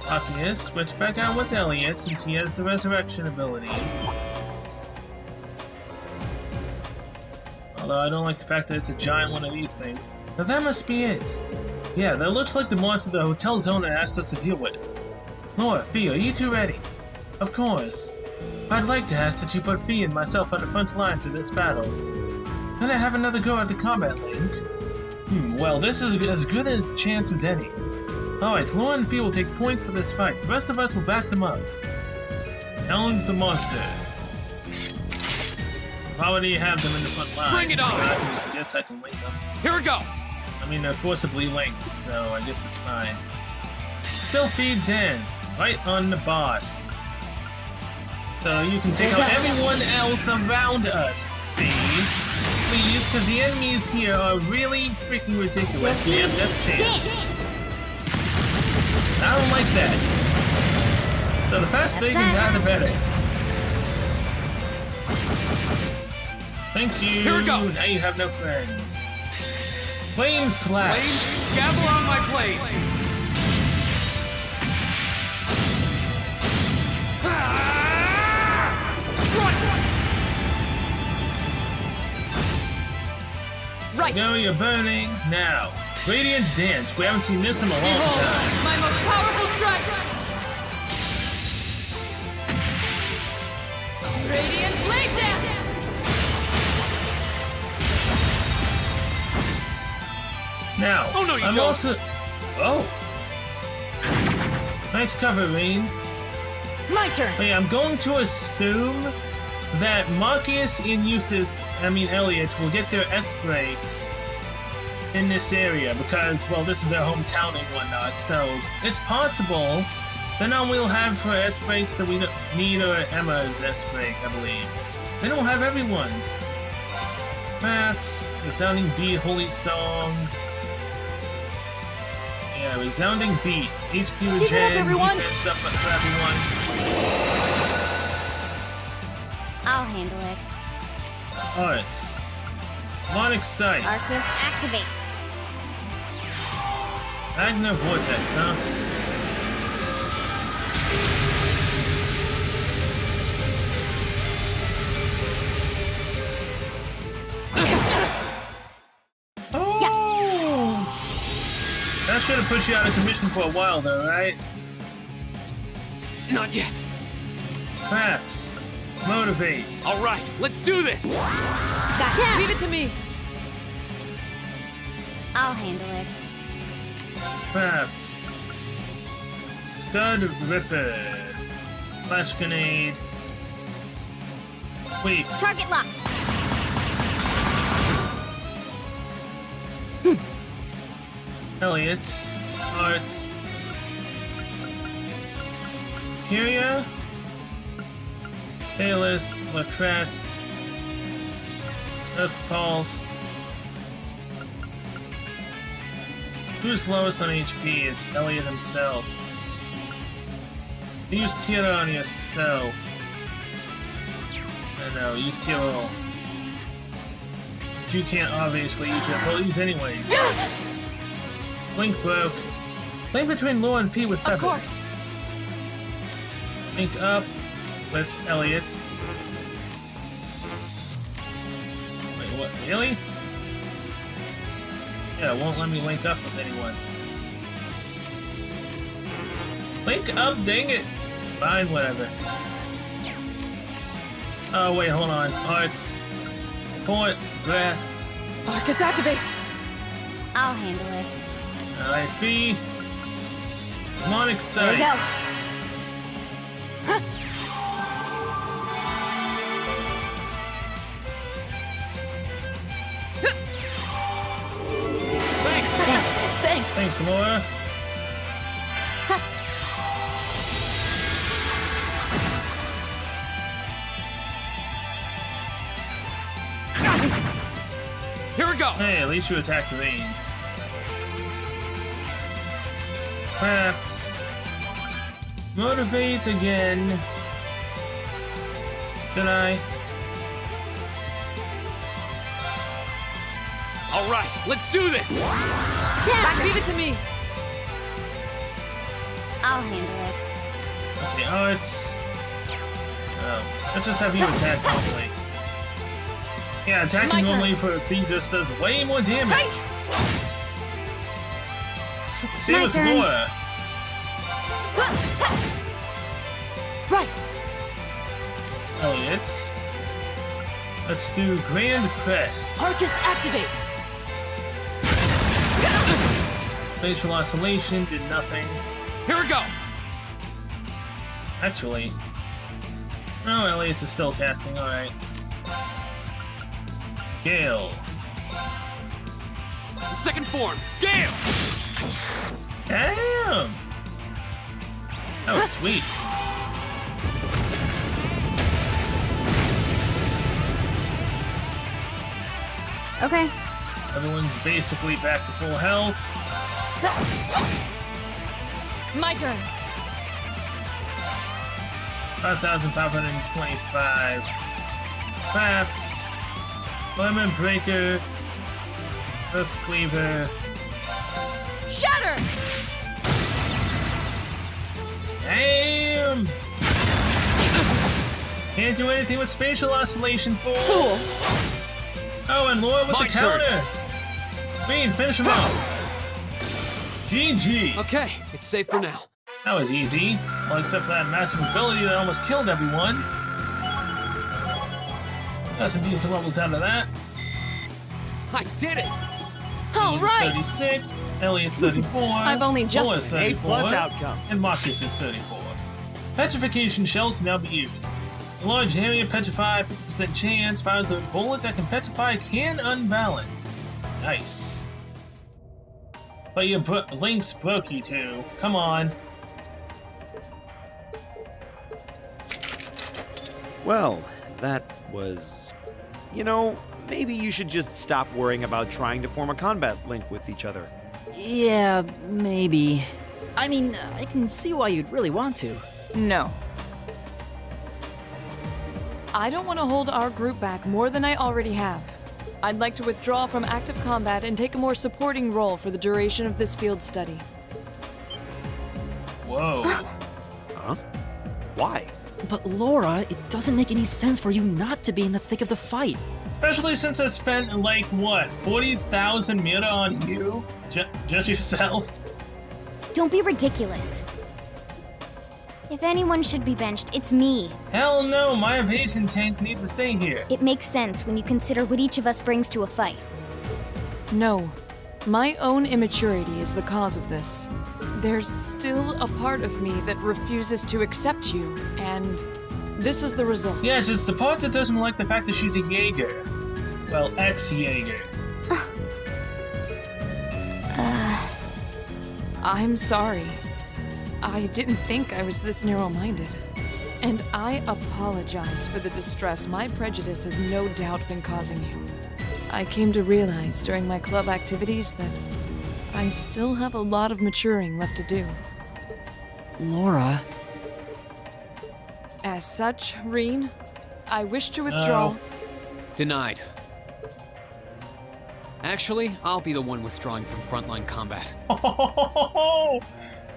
Speaker 1: Machias, switch back out with Elliot since he has the resurrection abilities. Although I don't like the fact that it's a giant one of these things. So that must be it. Yeah, that looks like the monster the Hotel Zona asked us to deal with. Laura, Fee, are you two ready? Of course. I'd like to ask that you put Fee and myself on the front line for this battle. Can I have another go at the combat, Link? Well, this is as good a chance as any. Alright, Laura and Fee will take points for this fight. The rest of us will back them up. Ellen's the monster. I already have them in the front line.
Speaker 6: Bring it on!
Speaker 1: So I guess I can link them.
Speaker 6: Here we go!
Speaker 1: I mean, they're forcibly linked, so I guess it's fine. Still feed dance, right on the boss. So you can take out everyone else around us, please. Please, because the enemies here are really freaking ridiculous. We have just chance. I don't like that. So the faster they can die, the better. Thank you.
Speaker 6: Here we go.
Speaker 1: Now you have no friends. Flame slash.
Speaker 6: Flames, gather on my blade! Strike!
Speaker 5: Right.
Speaker 1: Now you're burning. Now, Radiant Dance. We haven't seen this in a long
Speaker 5: Behold,
Speaker 1: time.
Speaker 5: my most powerful strike! Radiant Blade Dance!
Speaker 1: Now,
Speaker 7: Oh, no, you
Speaker 1: I'm
Speaker 7: don't.
Speaker 1: also. Oh. Nice cover, Rain.
Speaker 2: My turn.
Speaker 1: Wait, I'm going to assume that Marcus and Elliot will get their S breaks in this area because, well, this is their hometown and whatnot. So it's possible then all we'll have for S breaks that we need are Emma's S break, I believe. They don't have everyone's. That's Resounding Beat, Holy Song. Yeah, Resounding Beat. HP
Speaker 2: Keep it up,
Speaker 1: regen,
Speaker 2: everyone.
Speaker 1: defense up for everyone.
Speaker 4: I'll handle it.
Speaker 1: Arts. Demonic Sight.
Speaker 4: Arcus, activate.
Speaker 1: Magna Vortex, huh? Oh! That should have put you out of commission for a while, though, right?
Speaker 3: Not yet.
Speaker 1: Perhaps. Motivate.
Speaker 3: All right, let's do this.
Speaker 5: Got it. Leave it to me.
Speaker 4: I'll handle it.
Speaker 1: Perhaps. Scud Ripper. Flash Grenade. Wait.
Speaker 4: Target locked.
Speaker 1: Elliot. Arts. Kyria. Bayless. Latrest. Earth Pulse. Who's lowest on HP? It's Elliot himself. Use Tira on yourself. No, use Tira. You can't obviously use your abilities anyways. Link broke. Link between Law and P with 7.
Speaker 5: Of course.
Speaker 1: Link up with Elliot. Wait, what? Really? Yeah, it won't let me link up with anyone. Link up, dang it! Fine, whatever. Oh, wait, hold on. Arts. Support. Breath.
Speaker 2: Arcus, activate.
Speaker 4: I'll handle it.
Speaker 1: Alright, B. Demonic
Speaker 4: There we
Speaker 1: Sight.
Speaker 4: go.
Speaker 2: Thanks.
Speaker 1: Thanks, Laura.
Speaker 3: Here we go.
Speaker 1: Hey, at least you attacked the range. Perhaps. Motivate again. Should I?
Speaker 3: All right, let's do this.
Speaker 5: Leave it to me.
Speaker 4: I'll handle it.
Speaker 1: Okay, Arts. Oh, let's just have you attack normally. Yeah,
Speaker 2: My
Speaker 1: attacking
Speaker 2: turn.
Speaker 1: normally for a fee just does way more damage. Same
Speaker 4: My
Speaker 1: with
Speaker 4: turn.
Speaker 1: Laura.
Speaker 2: Right.
Speaker 1: Elliot. Let's do Grand Press.
Speaker 2: Arcus, activate.
Speaker 1: Facial Oscillation did nothing.
Speaker 3: Here we go.
Speaker 1: Actually. Oh, Elliot's is still casting, alright. Gale.
Speaker 3: Second form, Gale.
Speaker 1: Damn! That was sweet.
Speaker 4: Okay.
Speaker 1: Everyone's basically back to full health.
Speaker 2: My turn.
Speaker 1: 5,525. Traps. Lemon Breaker. Earth Cleaver.
Speaker 2: Shatter.
Speaker 1: Damn! Can't do anything with Spatial Oscillation, fool!
Speaker 2: Fool.
Speaker 1: Oh, and Laura with
Speaker 3: My
Speaker 1: the
Speaker 3: turn.
Speaker 1: counter! Queen, finish him off! GG!
Speaker 3: Okay, it's safe for now.
Speaker 1: That was easy. Well, except for that massive ability that almost killed everyone. Got some decent levels out of that.
Speaker 3: I did it.
Speaker 2: All right.
Speaker 1: 36, Elliot's 34.
Speaker 2: I've only just-
Speaker 1: Laura's 34,
Speaker 7: A+ outcome.
Speaker 1: and Marcus is 34. Petrification shell can now be used. A large area petrify, 50% chance, fires a bullet that can petrify can unbalance. Nice. But your links broke you two. Come on.
Speaker 7: Well, that was... You know, maybe you should just stop worrying about trying to form a combat link with each other.
Speaker 2: Yeah, maybe. I mean, I can see why you'd really want to.
Speaker 8: No. I don't want to hold our group back more than I already have. I'd like to withdraw from active combat and take a more supporting role for the duration of this field study.
Speaker 1: Whoa.
Speaker 7: Huh? Why?
Speaker 2: But Laura, it doesn't make any sense for you not to be in the thick of the fight.
Speaker 1: Especially since I spent, like, what, 40,000 mira on you? Just yourself?
Speaker 4: Don't be ridiculous. If anyone should be benched, it's me.
Speaker 1: Hell no, my evasion tank needs to stay here.
Speaker 4: It makes sense when you consider what each of us brings to a fight.
Speaker 8: No. My own immaturity is the cause of this. There's still a part of me that refuses to accept you, and this is the result.
Speaker 1: Yes, it's the part that doesn't like the fact that she's a Jaeger. Well, ex-Jaeger.
Speaker 8: I'm sorry. I didn't think I was this narrow-minded. And I apologize for the distress my prejudice has no doubt been causing you. I came to realize during my club activities that I still have a lot of maturing left to do.
Speaker 2: Laura.
Speaker 8: As such, Reen, I wish to withdraw.
Speaker 3: Denied. Actually, I'll be the one withdrawing from frontline combat.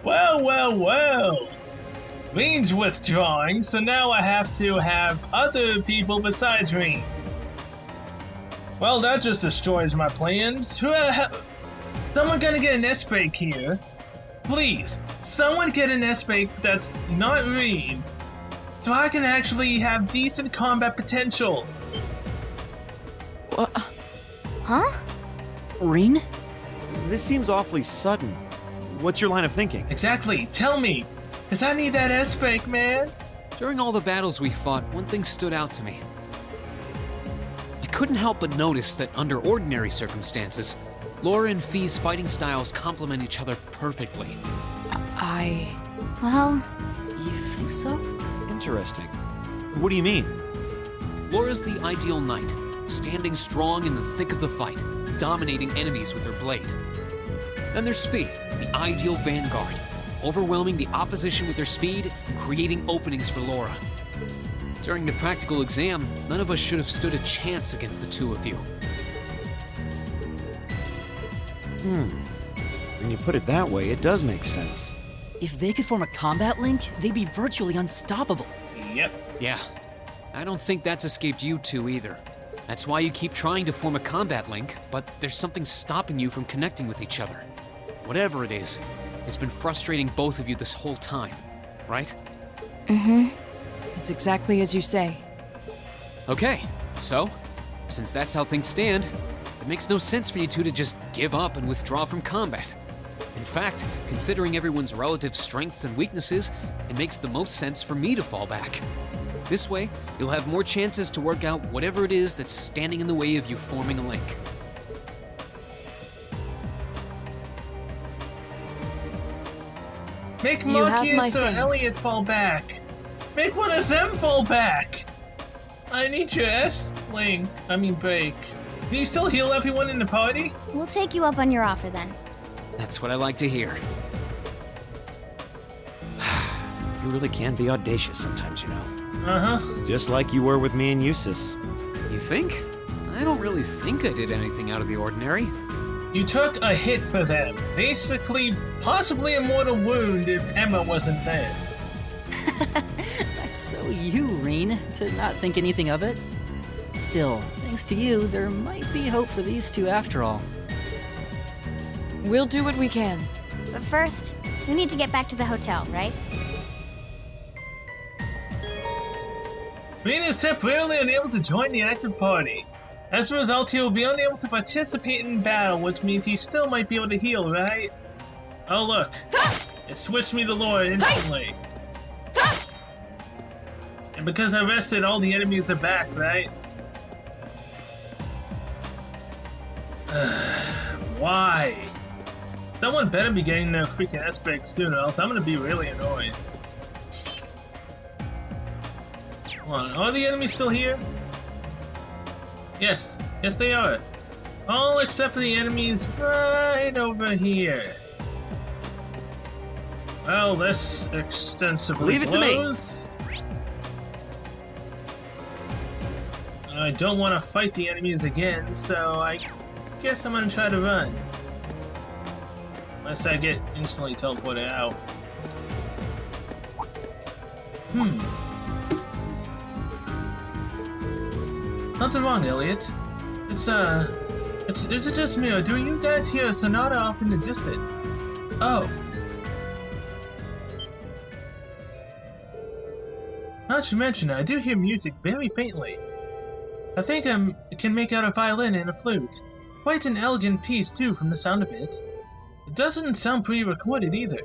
Speaker 1: Well. Reen's withdrawing, so now I have to have other people besides Reen. Well, that just destroys my plans. Someone gonna get an S-Break here. Please, someone get an S-Break that's not Reen, so I can actually have decent combat potential.
Speaker 4: Huh?
Speaker 2: Reen?
Speaker 7: This seems awfully sudden. What's your line of thinking?
Speaker 1: Exactly, tell me, cause I need that S-Break, man.
Speaker 3: During all the battles we fought, one thing stood out to me. I couldn't help but notice that under ordinary circumstances, Laura and Fee's fighting styles complement each other perfectly.
Speaker 4: Well,
Speaker 2: You think so?
Speaker 7: Interesting. What do you mean?
Speaker 3: Laura's the ideal knight, standing strong in the thick of the fight, dominating enemies with her blade. Then there's Fee, the ideal vanguard, overwhelming the opposition with her speed and creating openings for Laura. During the practical exam, none of us should have stood a chance against the two of you.
Speaker 7: When you put it that way, it does make sense.
Speaker 2: If they could form a combat link, they'd be virtually unstoppable.
Speaker 1: Yep.
Speaker 3: Yeah, I don't think that's escaped you two either. That's why you keep trying to form a combat link, but there's something stopping you from connecting with each other. Whatever it is, it's been frustrating both of you this whole time, right?
Speaker 8: It's exactly as you say.
Speaker 3: Okay, so, since that's how things stand, it makes no sense for you two to just give up and withdraw from combat. In fact, considering everyone's relative strengths and weaknesses, it makes the most sense for me to fall back. This way, you'll have more chances to work out whatever it is that's standing in the way of you forming a link.
Speaker 1: Make
Speaker 8: You have my
Speaker 1: Marcus or
Speaker 8: thanks.
Speaker 1: Elliot fall back. Make one of them fall back. I need your break. Can you still heal everyone in the party?
Speaker 4: we'll take you up on your offer then.
Speaker 3: That's what I like to hear.
Speaker 7: You really can be audacious sometimes, you know.
Speaker 1: Uh-huh.
Speaker 7: Just like you were with me and Eustace.
Speaker 3: You think? I don't really think I did anything out of the ordinary.
Speaker 1: You took a hit for them. Basically, possibly a mortal wound if Emma wasn't there.
Speaker 2: That's so you, Reen, to not think anything of it. Still, thanks to you, there might be hope for these two after all.
Speaker 8: We'll do what we can.
Speaker 4: But first, we need to get back to the hotel, right?
Speaker 1: Reen is temporarily unable to join the active party. As a result, he will be unable to participate in battle, which means he still might be able to heal, right? Oh look, it switched me to Lord instantly. And because I rested, all the enemies are back, right? Why? Someone better be getting their freaking S-Break soon, or else I'm gonna be really annoyed. Come on, are the enemies still here? Yes, yes they are. All except for the enemies right over here. Well, less extensively
Speaker 7: Leave it to me.
Speaker 1: close. I don't want to fight the enemies again, so I guess I'm gonna try to run. Unless I get instantly teleported out. Nothing wrong, Elliot. Is it just me, or do you guys hear a sonata off in the distance? Oh. Now that you mention it, I do hear music very faintly. I think I can make out a violin and a flute. Quite an elegant piece, too, from the sound of it. It doesn't sound pre-recorded, either.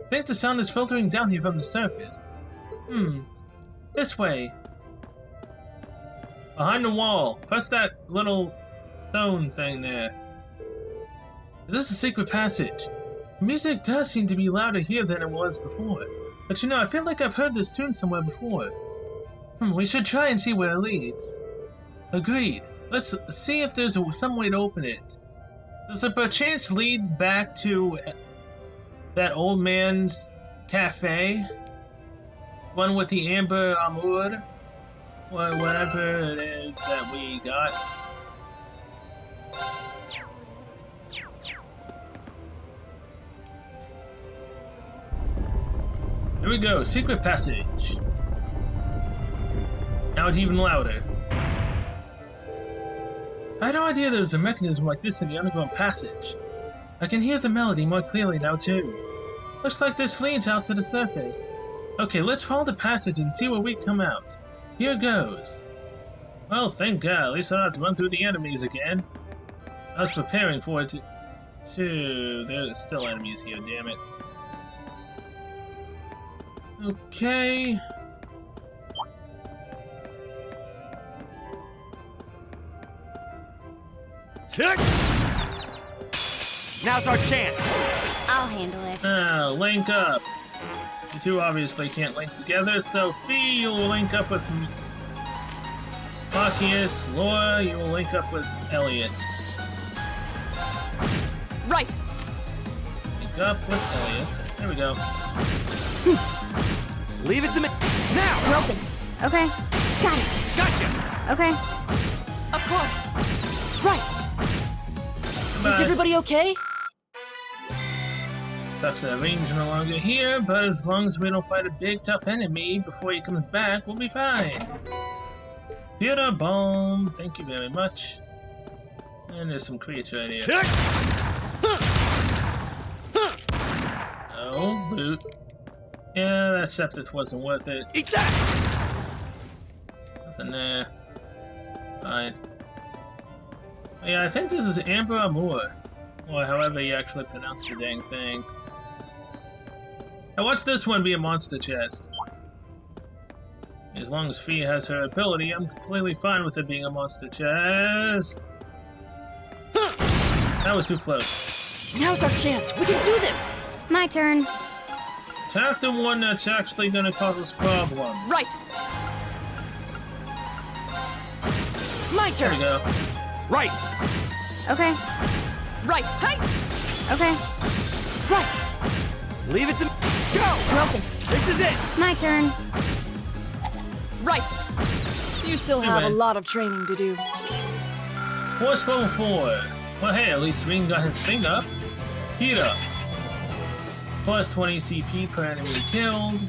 Speaker 1: I think the sound is filtering down here from the surface. This way. Behind the wall. Press that little stone thing there. Is this a secret passage? The music does seem to be louder here than it was before. But you know, I feel like I've heard this tune somewhere before. We should try and see where it leads. Agreed. Let's see if there's some way to open it. Does it perchance lead back to that old man's cafe? One with the amber amour? Or whatever it is that we got. Here we go, secret passage. Now it's even louder. I had no idea there was a mechanism like this in the underground passage. I can hear the melody more clearly now too. Looks like this leads out to the surface. Okay, let's follow the passage and see where we come out. Here goes. Well, thank God, at least I don't have to run through the enemies again. I was preparing for it to... There's still enemies here, damn it. Okay.
Speaker 7: Now's our chance.
Speaker 4: I'll handle it.
Speaker 1: Link up. You two obviously can't link together, so Fee, you will link up with Machias. Laura, you will link up with Elliot.
Speaker 8: Right.
Speaker 1: Link up with Elliot. There we go.
Speaker 7: Leave it to me. Now!
Speaker 4: Broken. Okay. Got it.
Speaker 7: Gotcha!
Speaker 4: Okay.
Speaker 8: Of course.
Speaker 2: Right.
Speaker 1: Goodbye.
Speaker 2: Is everybody okay?
Speaker 1: Sucks that Range no longer here, but as long as we don't fight a big tough enemy before he comes back, we'll be fine. Theater bomb, thank you very much. And there's some crates right here. Oh, loot. Yeah, that septic wasn't worth it.
Speaker 7: Eat that!
Speaker 1: Nothing there. Fine. Yeah, I think this is Amber Amour. Or however you actually pronounce the dang thing. Now watch this one be a monster chest. As long as Fee has her ability, I'm completely fine with it being a monster chest. That was too close.
Speaker 2: Now's our chance. We can do this.
Speaker 4: My turn.
Speaker 1: Attack the one that's actually gonna cause us problems.
Speaker 8: Right.
Speaker 2: My
Speaker 1: There we
Speaker 2: turn.
Speaker 1: go.
Speaker 7: Right!
Speaker 4: Okay.
Speaker 8: Right. Hey.
Speaker 4: Okay.
Speaker 2: Right.
Speaker 7: Leave it to me. Go!
Speaker 4: Broken.
Speaker 7: This is it!
Speaker 4: My turn.
Speaker 8: Right. You still have a
Speaker 1: Anyway.
Speaker 8: lot of training to do.
Speaker 1: Force level 4. Well hey, at least Ring got his thing up. Heat up. Plus 20 CP per enemy killed.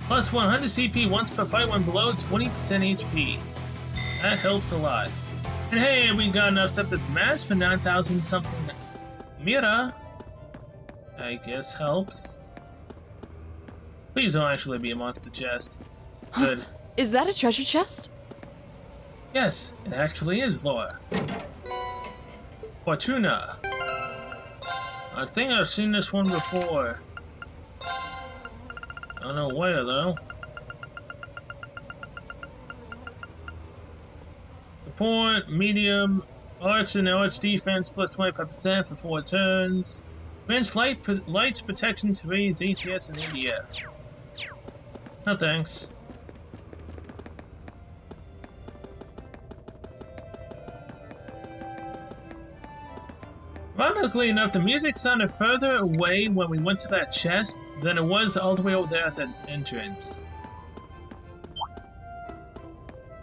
Speaker 1: Plus 100 CP once per fight when below 20% HP. That helps a lot. And hey, we got enough Septic Mass for 9,000 something Mira. I guess helps. Please don't actually be a monster chest. Good.
Speaker 8: Is that a treasure chest?
Speaker 1: Yes, it actually is Laura. Fortuna. I think I've seen this one before. I don't know where though. Support, medium, arts and arts defense plus 25% for 4 turns. Grants lights protection to raise ATS and ADF. No thanks. Ironically enough, the music sounded further away when we went to that chest than it was all the way over there at that entrance.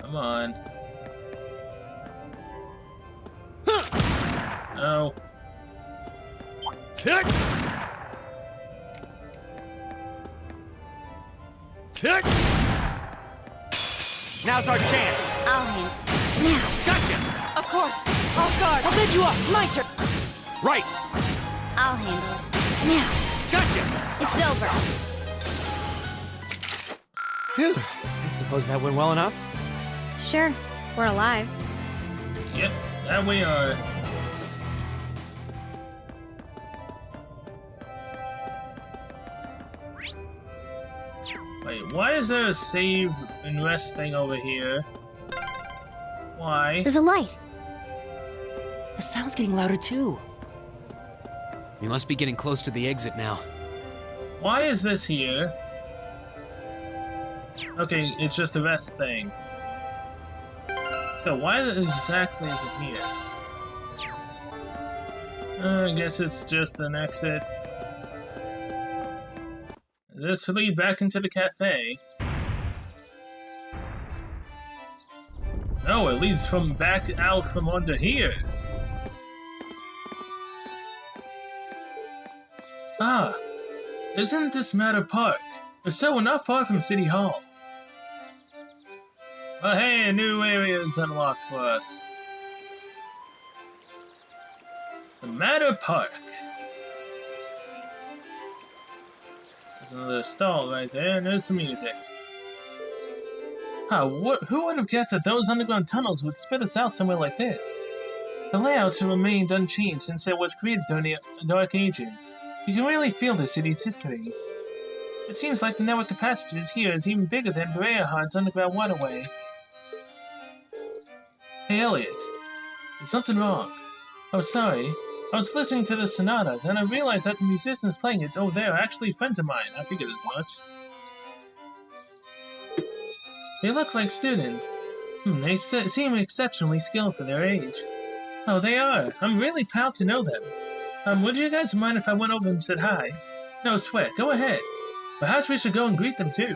Speaker 1: Come on. No.
Speaker 7: Kick! Kick! Now's our chance!
Speaker 4: I'll handle. Now.
Speaker 7: Gotcha!
Speaker 8: Of course. Off guard. I'll bend you up. My turn.
Speaker 7: Right!
Speaker 4: I'll handle it. Now.
Speaker 7: Gotcha!
Speaker 4: It's over.
Speaker 7: Phew. I suppose that went well enough.
Speaker 4: Sure. We're alive.
Speaker 1: Yep, that we are. Wait, why is there a save and rest thing over here? Why?
Speaker 4: There's a light.
Speaker 2: The sound's getting louder too.
Speaker 3: We must be getting close to the exit now.
Speaker 1: Why is this here? Okay, it's just a rest thing. So why exactly is it here? I guess it's just an exit. Does this lead back into the cafe? No, it leads from back out from under here. Ah, isn't this Matter Park? If so, we're not far from City Hall. Oh hey, a new area is unlocked for us. The Matter Park. There's another stall right there, and there's some music. Who would have guessed that those underground tunnels would spit us out somewhere like this? The layouts have remained unchanged since it was created during the Dark Ages. You can really feel the city's history. It seems like the network of passages here is even bigger than Breahard's underground waterway. Hey Elliot, is something wrong? Oh sorry, I was listening to the sonata, then I realized that the musicians playing it over there are actually friends of mine. I figured as much. They look like students. They seem exceptionally skilled for their age. Oh, they are. I'm really proud to know them. Would you guys mind if I went over and said hi? No sweat, go ahead. Perhaps we should go and greet them too.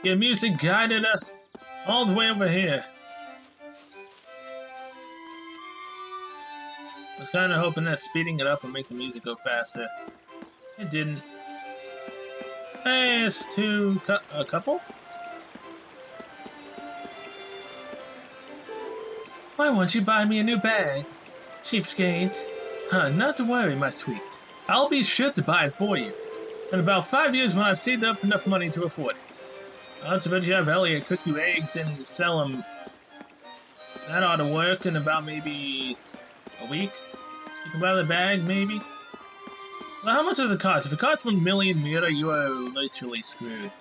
Speaker 1: Your music guided us all the way over here. I was kind of hoping that speeding it up would make the music go faster. It didn't. Hey, it's a couple? Why won't you buy me a new bag? Cheapskate. Not to worry, my sweet. I'll be sure to buy it for you. In about 5 years when I've saved up enough money to afford it. I suppose you have Elliot cook you eggs and sell them. That ought to work in about maybe a week. You can buy the bag, maybe? Well, how much does it cost? If it costs 1 million mira, you are literally screwed.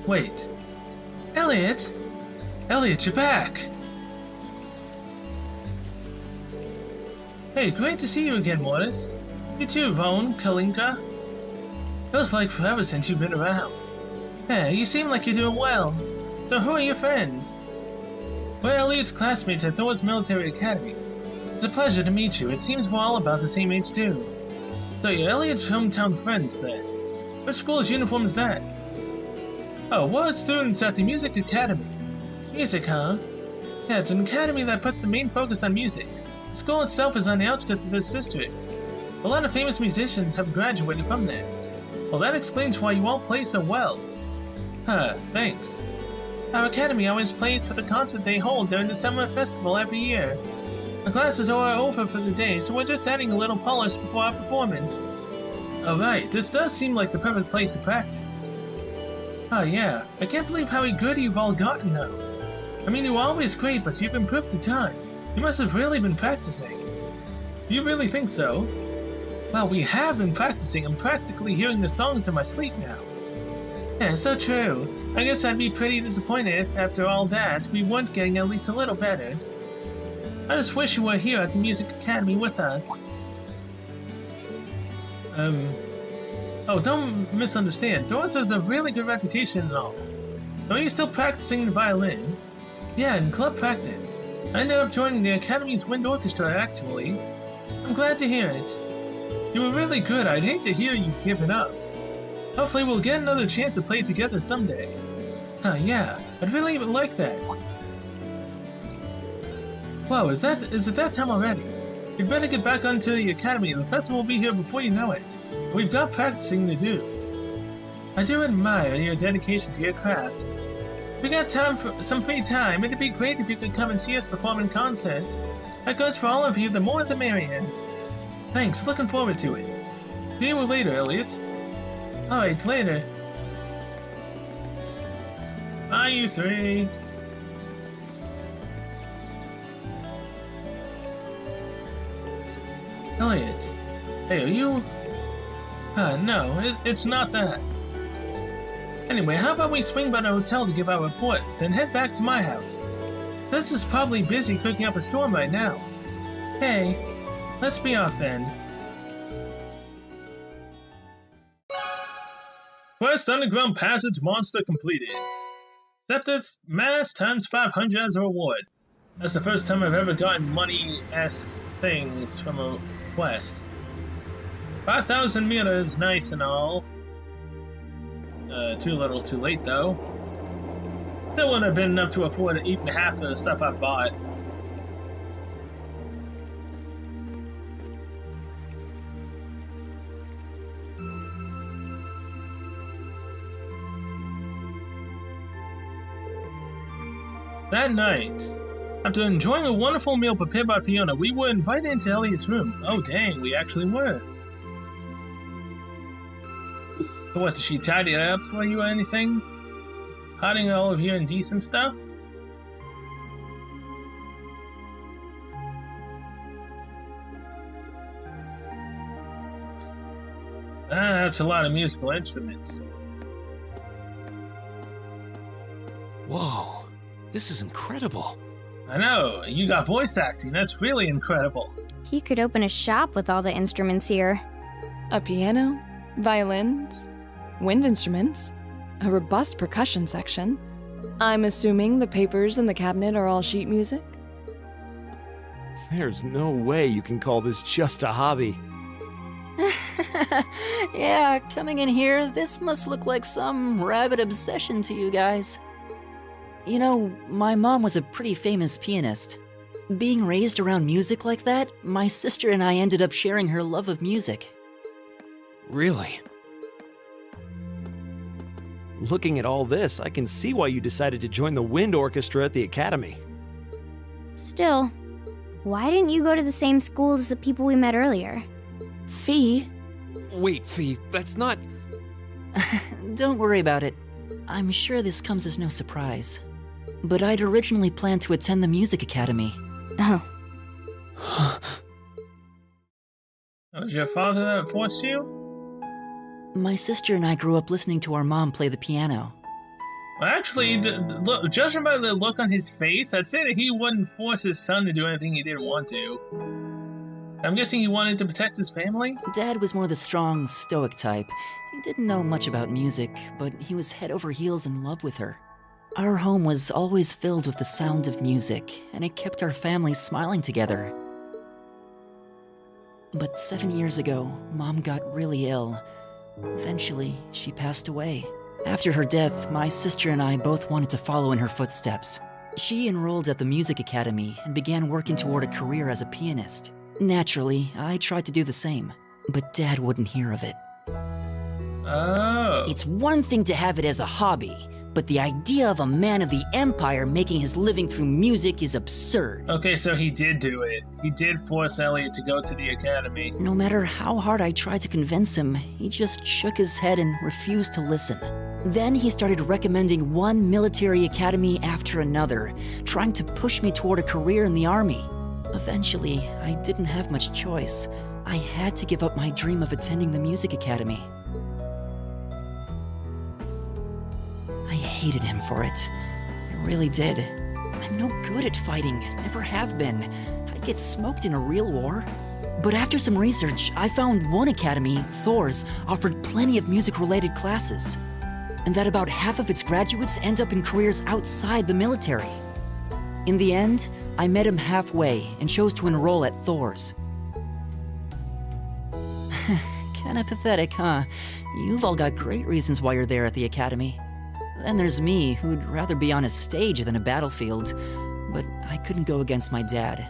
Speaker 1: Wait. Elliot? Elliot, you're back! Hey, great to see you again, Mortis. You too, Vaughn, Kalinka. Feels like forever since you've been around. Hey, you seem like you're doing well. So who are your friends? We're Elliot's classmates at Thor's Military Academy. It's a pleasure to meet you. It seems we're all about the same age too. So you're Elliot's hometown friends then. Which school's uniform is that? Oh, we're students at the Music Academy. Music, huh? Yeah, it's an academy that puts the main focus on music. The school itself is on the outskirts of this district. A lot of famous musicians have graduated from there. Well, that explains why you all play so well. Huh, thanks. Our academy always plays for the concert they hold during the summer festival every year. The classes are over for the day, so we're just adding a little polish before our performance. Alright, this does seem like the perfect place to practice. Oh yeah, I can't believe how good you've all gotten now. I mean, you were always great, but you've improved a ton. You must have really been practicing. Do you really think so? Well, we have been practicing. I'm practically hearing the songs in my sleep now. Yeah, so true. I guess I'd be pretty disappointed if, after all that, we weren't getting at least a little better. I just wish you were here at the Music Academy with us. Oh, don't misunderstand. Doris has a really good reputation and all. So are you still practicing the violin? Yeah, in club practice. I ended up joining the Academy's Wind Orchestra, actually. I'm glad to hear it. You were really good. I'd hate to hear you've given up. Hopefully we'll get another chance to play together someday. Huh, yeah. I'd really even like that. Whoa, is it that time already? You'd better get back onto the Academy. The festival will be here before you know it. We've got practicing to do. I do admire your dedication to your craft. If we got time for some free time, it'd be great if you could come and see us perform in concert. That goes for all of you, the more the merrier. Thanks, looking forward to it. See you later, Elliot. Alright, later. Bye, you three. Elliot. Hey, are you... no, it's not that. Anyway, how about we swing by the hotel to give our report, then head back to my house? This is probably busy cooking up a storm right now. Hey, let's be off then. Quest Underground Passage Monster completed. Accepted mass times 500 as a reward. That's the first time I've ever gotten money-esque things from a quest. 5,000 meters, nice and all. Too little, too late though. Still wouldn't have been enough to afford even half of the stuff I bought. That night, after enjoying a wonderful meal prepared by Fiona, we were invited into Elliot's room. Oh dang, we actually were. So what, did she tidy it up for you or anything? Hiding all of your indecent stuff? That's a lot of musical instruments.
Speaker 7: Whoa, this is incredible.
Speaker 1: I know, you got voice acting, that's really incredible.
Speaker 4: He could open a shop with all the instruments here.
Speaker 8: A piano, violins, wind instruments, a robust percussion section. I'm assuming the papers in the cabinet are all sheet music?
Speaker 7: There's no way you can call this just a hobby.
Speaker 2: Yeah, coming in here, this must look like some rabid obsession to you guys. You know, my mom was a pretty famous pianist. Being raised around music like that, my sister and I ended up sharing her love of music.
Speaker 3: Really?
Speaker 7: Looking at all this, I can see why you decided to join the wind orchestra at the Academy.
Speaker 4: Still, why didn't you go to the same school as the people we met earlier?
Speaker 8: Fee?
Speaker 3: Wait, Fee, that's not...
Speaker 2: Don't worry about it. I'm sure this comes as no surprise. But I'd originally planned to attend the Music Academy.
Speaker 4: Oh.
Speaker 1: Was your father that forced you?
Speaker 2: My sister and I grew up listening to our mom play the piano.
Speaker 1: Well, actually, look, judging by the look on his face, I'd say that he wouldn't force his son to do anything he didn't want to. I'm guessing he wanted to protect his family?
Speaker 2: Dad was more the strong, stoic type. He didn't know much about music, but he was head over heels in love with her. Our home was always filled with the sound of music, and it kept our family smiling together. But 7 years ago, Mom got really ill. Eventually, she passed away. After her death, my sister and I both wanted to follow in her footsteps. She enrolled at the music academy and began working toward a career as a pianist. Naturally, I tried to do the same, but Dad wouldn't hear of it.
Speaker 1: Oh.
Speaker 2: It's one thing to have it as a hobby, but the idea of a man of the Empire making his living through music is absurd.
Speaker 1: Okay, so he did do it. He did force Elliot to go to the academy.
Speaker 2: No matter how hard I tried to convince him, he just shook his head and refused to listen. Then he started recommending one military academy after another, trying to push me toward a career in the army. Eventually, I didn't have much choice. I had to give up my dream of attending the music academy. I hated him for it. I really did. I'm no good at fighting, never have been. I'd get smoked in a real war. But after some research, I found one academy, Thor's, offered plenty of music-related classes, and that about half of its graduates end up in careers outside the military. In the end, I met him halfway and chose to enroll at Thor's. Kinda pathetic, huh? You've all got great reasons why you're there at the academy. Then there's me, who'd rather be on a stage than a battlefield, but I couldn't go against my dad.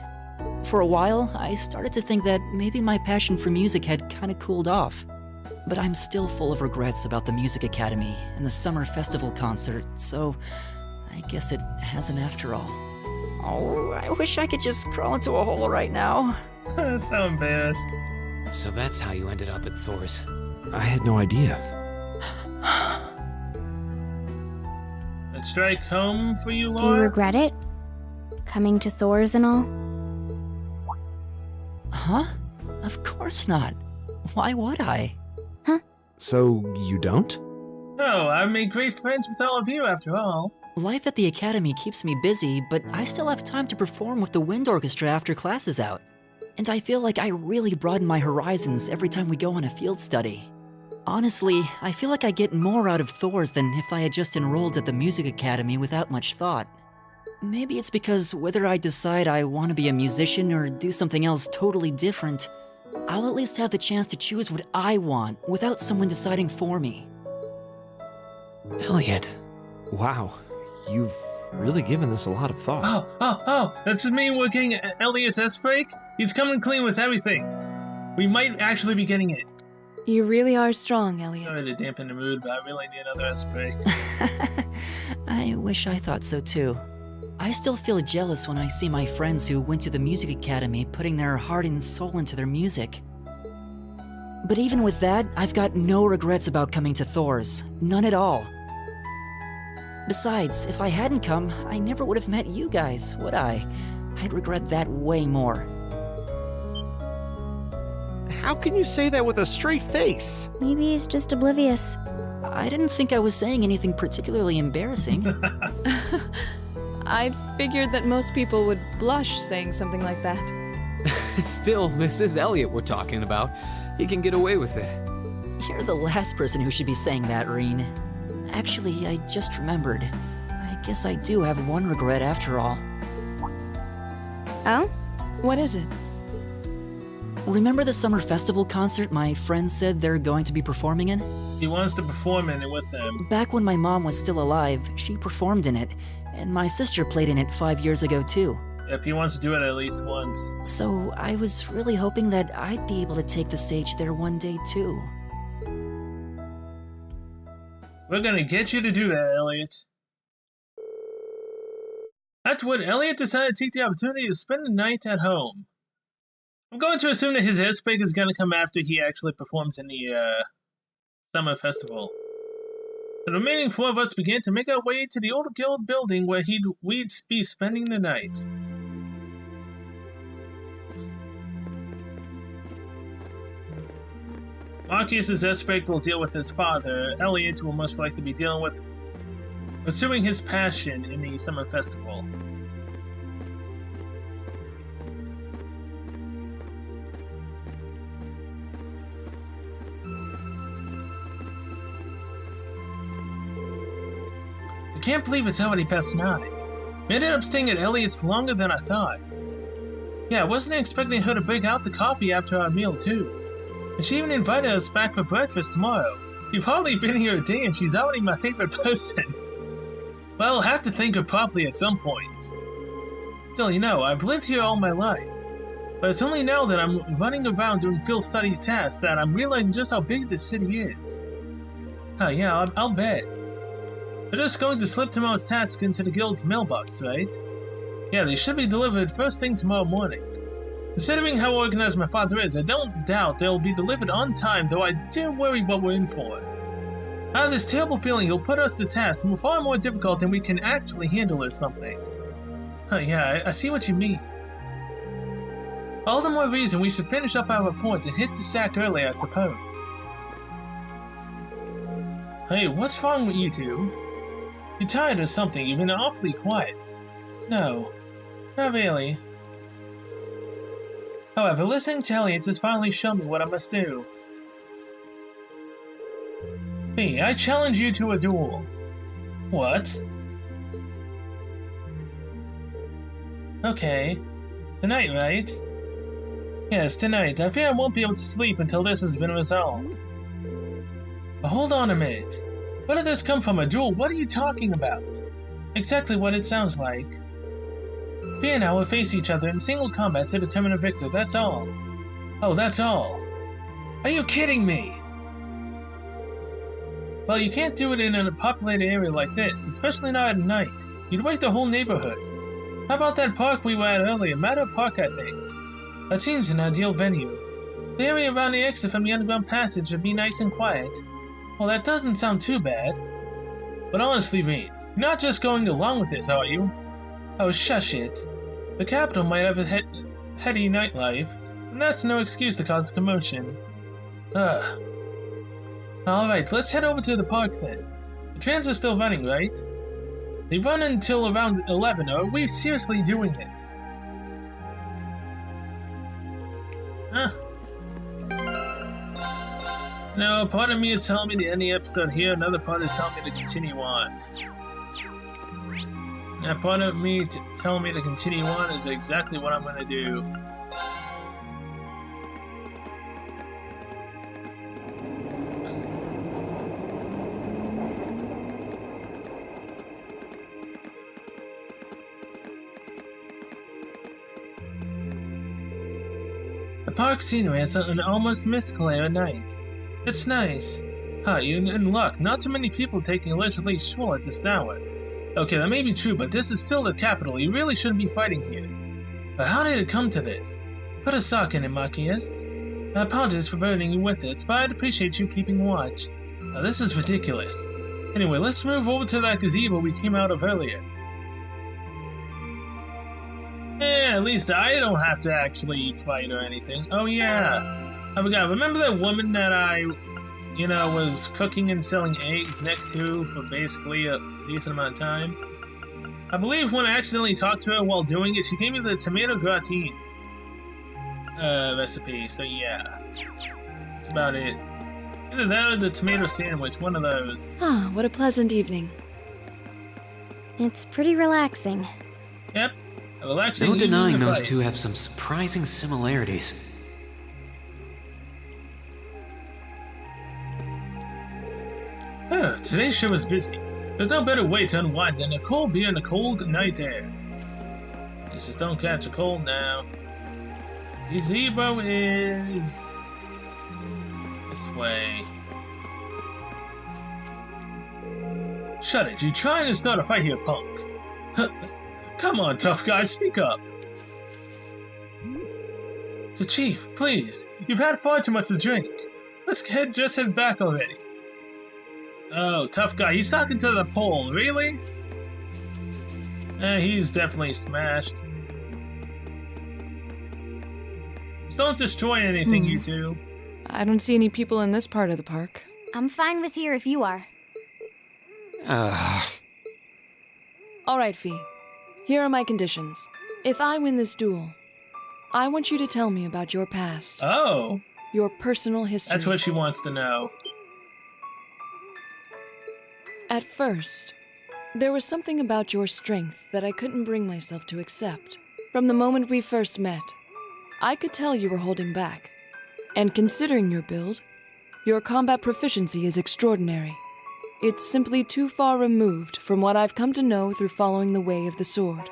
Speaker 2: For a while, I started to think that maybe my passion for music had kinda cooled off. But I'm still full of regrets about the music academy and the summer festival concert, so I guess it hasn't after all. Oh, I wish I could just crawl into a hole right now.
Speaker 1: So embarrassed.
Speaker 3: So that's how you ended up at Thor's.
Speaker 7: I had no idea.
Speaker 1: A strike home for you,
Speaker 4: Do you
Speaker 1: Laura?
Speaker 4: regret it? Coming to Thor's and all?
Speaker 2: Huh? Of course not. Why would I?
Speaker 7: So, you don't?
Speaker 1: No, I've made great friends with all of you after all.
Speaker 2: Life at the academy keeps me busy, but I still have time to perform with the wind orchestra after class is out. And I feel like I really broaden my horizons every time we go on a field study. Honestly, I feel like I get more out of Thor's than if I had just enrolled at the music academy without much thought. Maybe it's because whether I decide I want to be a musician or do something else totally different, I'll at least have the chance to choose what I want without someone deciding for me.
Speaker 3: Elliot.
Speaker 7: Wow, you've really given this a lot of thought.
Speaker 1: Oh, this is me working Elliot's S-break. He's coming clean with everything. We might actually be getting it.
Speaker 8: You really are strong, Elliot.
Speaker 1: Sorry to dampen the mood, but I really need another S-break.
Speaker 2: I wish I thought so too. I still feel jealous when I see my friends who went to the music academy putting their heart and soul into their music. But even with that, I've got no regrets about coming to Thor's. None at all. Besides, if I hadn't come, I never would have met you guys, would I? I'd regret that way more.
Speaker 7: How can you say that with a straight face?
Speaker 4: Maybe he's just oblivious.
Speaker 2: I didn't think I was saying anything particularly embarrassing.
Speaker 8: I'd figured that most people would blush saying something like that.
Speaker 3: Still, this is Elliot we're talking about. He can get away with it.
Speaker 2: You're the last person who should be saying that, Reen. Actually, I just remembered. I guess I do have one regret after all.
Speaker 4: Oh?
Speaker 8: What is it?
Speaker 2: Remember the summer festival concert my friends said they're going to be performing in?
Speaker 1: He wants to perform in it with them.
Speaker 2: Back when my mom was still alive, she performed in it, and my sister played in it 5 years ago too.
Speaker 1: Yep, he wants to do it at least once.
Speaker 2: So I was really hoping that I'd be able to take the stage there one day too.
Speaker 1: We're gonna get you to do that, Elliot. Afterward, Elliot decided to take the opportunity to spend the night at home. I'm going to assume that his S-break is gonna come after he actually performs in the, summer festival. The remaining 4 of us began to make our way to the old guild building where we'd be spending the night. Marcus's S-break will deal with his father. Elliot will most likely be dealing with pursuing his passion in the summer festival. I can't believe it's already past 9. We ended up staying at Elliot's longer than I thought. Yeah, I wasn't expecting her to break out the coffee after our meal too. And she even invited us back for breakfast tomorrow. You've hardly been here a day and she's already my favorite person. Well, I'll have to think her properly at some point. Still, you know, I've lived here all my life. But it's only now that I'm running around doing field study tasks that I'm realizing just how big this city is. Yeah, I'll bet. They're just going to slip tomorrow's tasks into the guild's mailbox, right? Yeah, they should be delivered first thing tomorrow morning. Considering how organized my father is, I don't doubt they'll be delivered on time, though I do worry what we're in for. I have this terrible feeling he'll put us to tasks far more difficult than we can actually handle or something. Yeah, I see what you mean. All the more reason we should finish up our report and hit the sack early, I suppose. Hey, what's wrong with you two? You tired or something? You've been awfully quiet. No, not really. However, listening to Elliot has finally shown me what I must do. Hey, I challenge you to a duel. What? Okay. Tonight, right? Yes, tonight. I fear I won't be able to sleep until this has been resolved. But hold on a minute. Where did this come from? A duel? What are you talking about? Exactly what it sounds like. Fia and I will face each other in single combat to determine a victor, that's all. Oh, that's all. Are you kidding me? Well, you can't do it in a populated area like this, especially not at night. You'd wake the whole neighborhood. How about that park we were at earlier? Matter Park, I think. That seems an ideal venue. The area around the exit from the underground passage should be nice and quiet. Well, that doesn't sound too bad. But honestly, Reed, you're not just going along with this, are you? Oh, shush it. The capital might have a heady nightlife, and that's no excuse to cause a commotion. Ugh. Alright, let's head over to the park then. The trains are still running, right? They run until around 11, or are we seriously doing this? Huh. No, part of me is telling me to end the episode here, another part is telling me to continue on. Now, part of me telling me to continue on is exactly what I'm gonna do. The park scenery has an almost mystical air at night. It's nice. You're in luck. Not too many people taking a leisurely stroll at this hour. Okay, that may be true, but this is still the capital. You really shouldn't be fighting here. But how did it come to this? Put a sock in it, Marquis. I apologize for burdening you with this, but I'd appreciate you keeping watch. Now, this is ridiculous. Anyway, let's move over to that gazebo we came out of earlier. At least I don't have to actually fight or anything. Oh yeah, I forgot. Remember that woman that I, was cooking and selling eggs next to for basically a decent amount of time? I believe when I accidentally talked to her while doing it, she gave me the tomato gratin recipe. So yeah, that's about it. Either that or the tomato sandwich, one of those.
Speaker 5: Ah, what a pleasant evening.
Speaker 4: It's pretty relaxing.
Speaker 1: Yep.
Speaker 3: No denying those two have some surprising similarities.
Speaker 1: Today's show was busy. There's no better way to unwind than a cold beer and a cold night air. Let's just don't catch a cold now. The gazebo is this way. Shut it, you trying to start a fight here, punk. Come on, tough guy, speak up. The chief, please. You've had far too much to drink. Let's just head back already. Oh, tough guy. He's talking to the pole. Really? He's definitely smashed. Just don't destroy anything, you two.
Speaker 8: I don't see any people in this part of the park.
Speaker 4: I'm fine with here if you are.
Speaker 8: All right, Fee. Here are my conditions. If I win this duel, I want you to tell me about your past.
Speaker 1: Oh.
Speaker 8: Your personal history.
Speaker 1: That's what she wants to know.
Speaker 8: At first, there was something about your strength that I couldn't bring myself to accept. From the moment we first met, I could tell you were holding back. And considering your build, your combat proficiency is extraordinary. It's simply too far removed from what I've come to know through following the way of the sword.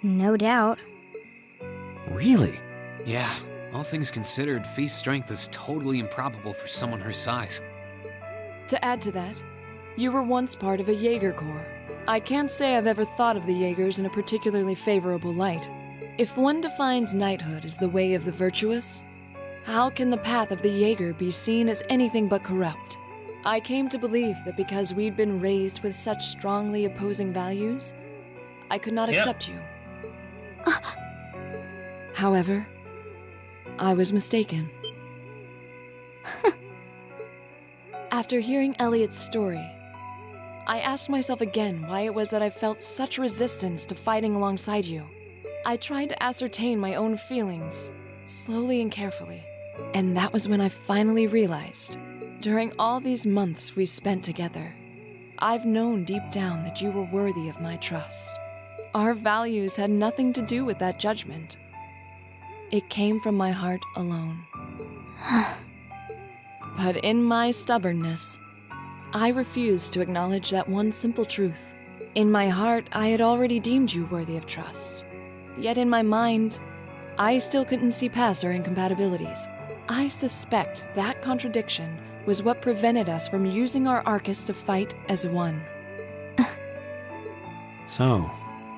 Speaker 4: No doubt.
Speaker 6: Really?
Speaker 3: Yeah, all things considered, Fee's strength is totally improbable for someone her size.
Speaker 8: To add to that, you were once part of a Jaeger Corps. I can't say I've ever thought of the Jaegers in a particularly favorable light. If one defines knighthood as the way of the virtuous, how can the path of the Jaeger be seen as anything but corrupt? I came to believe that because we'd been raised with such strongly opposing values, I could not accept you. However, I was mistaken. After hearing Elliot's story, I asked myself again why it was that I felt such resistance to fighting alongside you. I tried to ascertain my own feelings, slowly and carefully, and that was when I finally realized, during all these months we spent together, I've known deep down that you were worthy of my trust. Our values had nothing to do with that judgment. It came from my heart alone. But in my stubbornness, I refused to acknowledge that one simple truth. In my heart, I had already deemed you worthy of trust. Yet in my mind, I still couldn't see past our incompatibilities. I suspect that contradiction was what prevented us from using our Arcus to fight as one.
Speaker 7: So,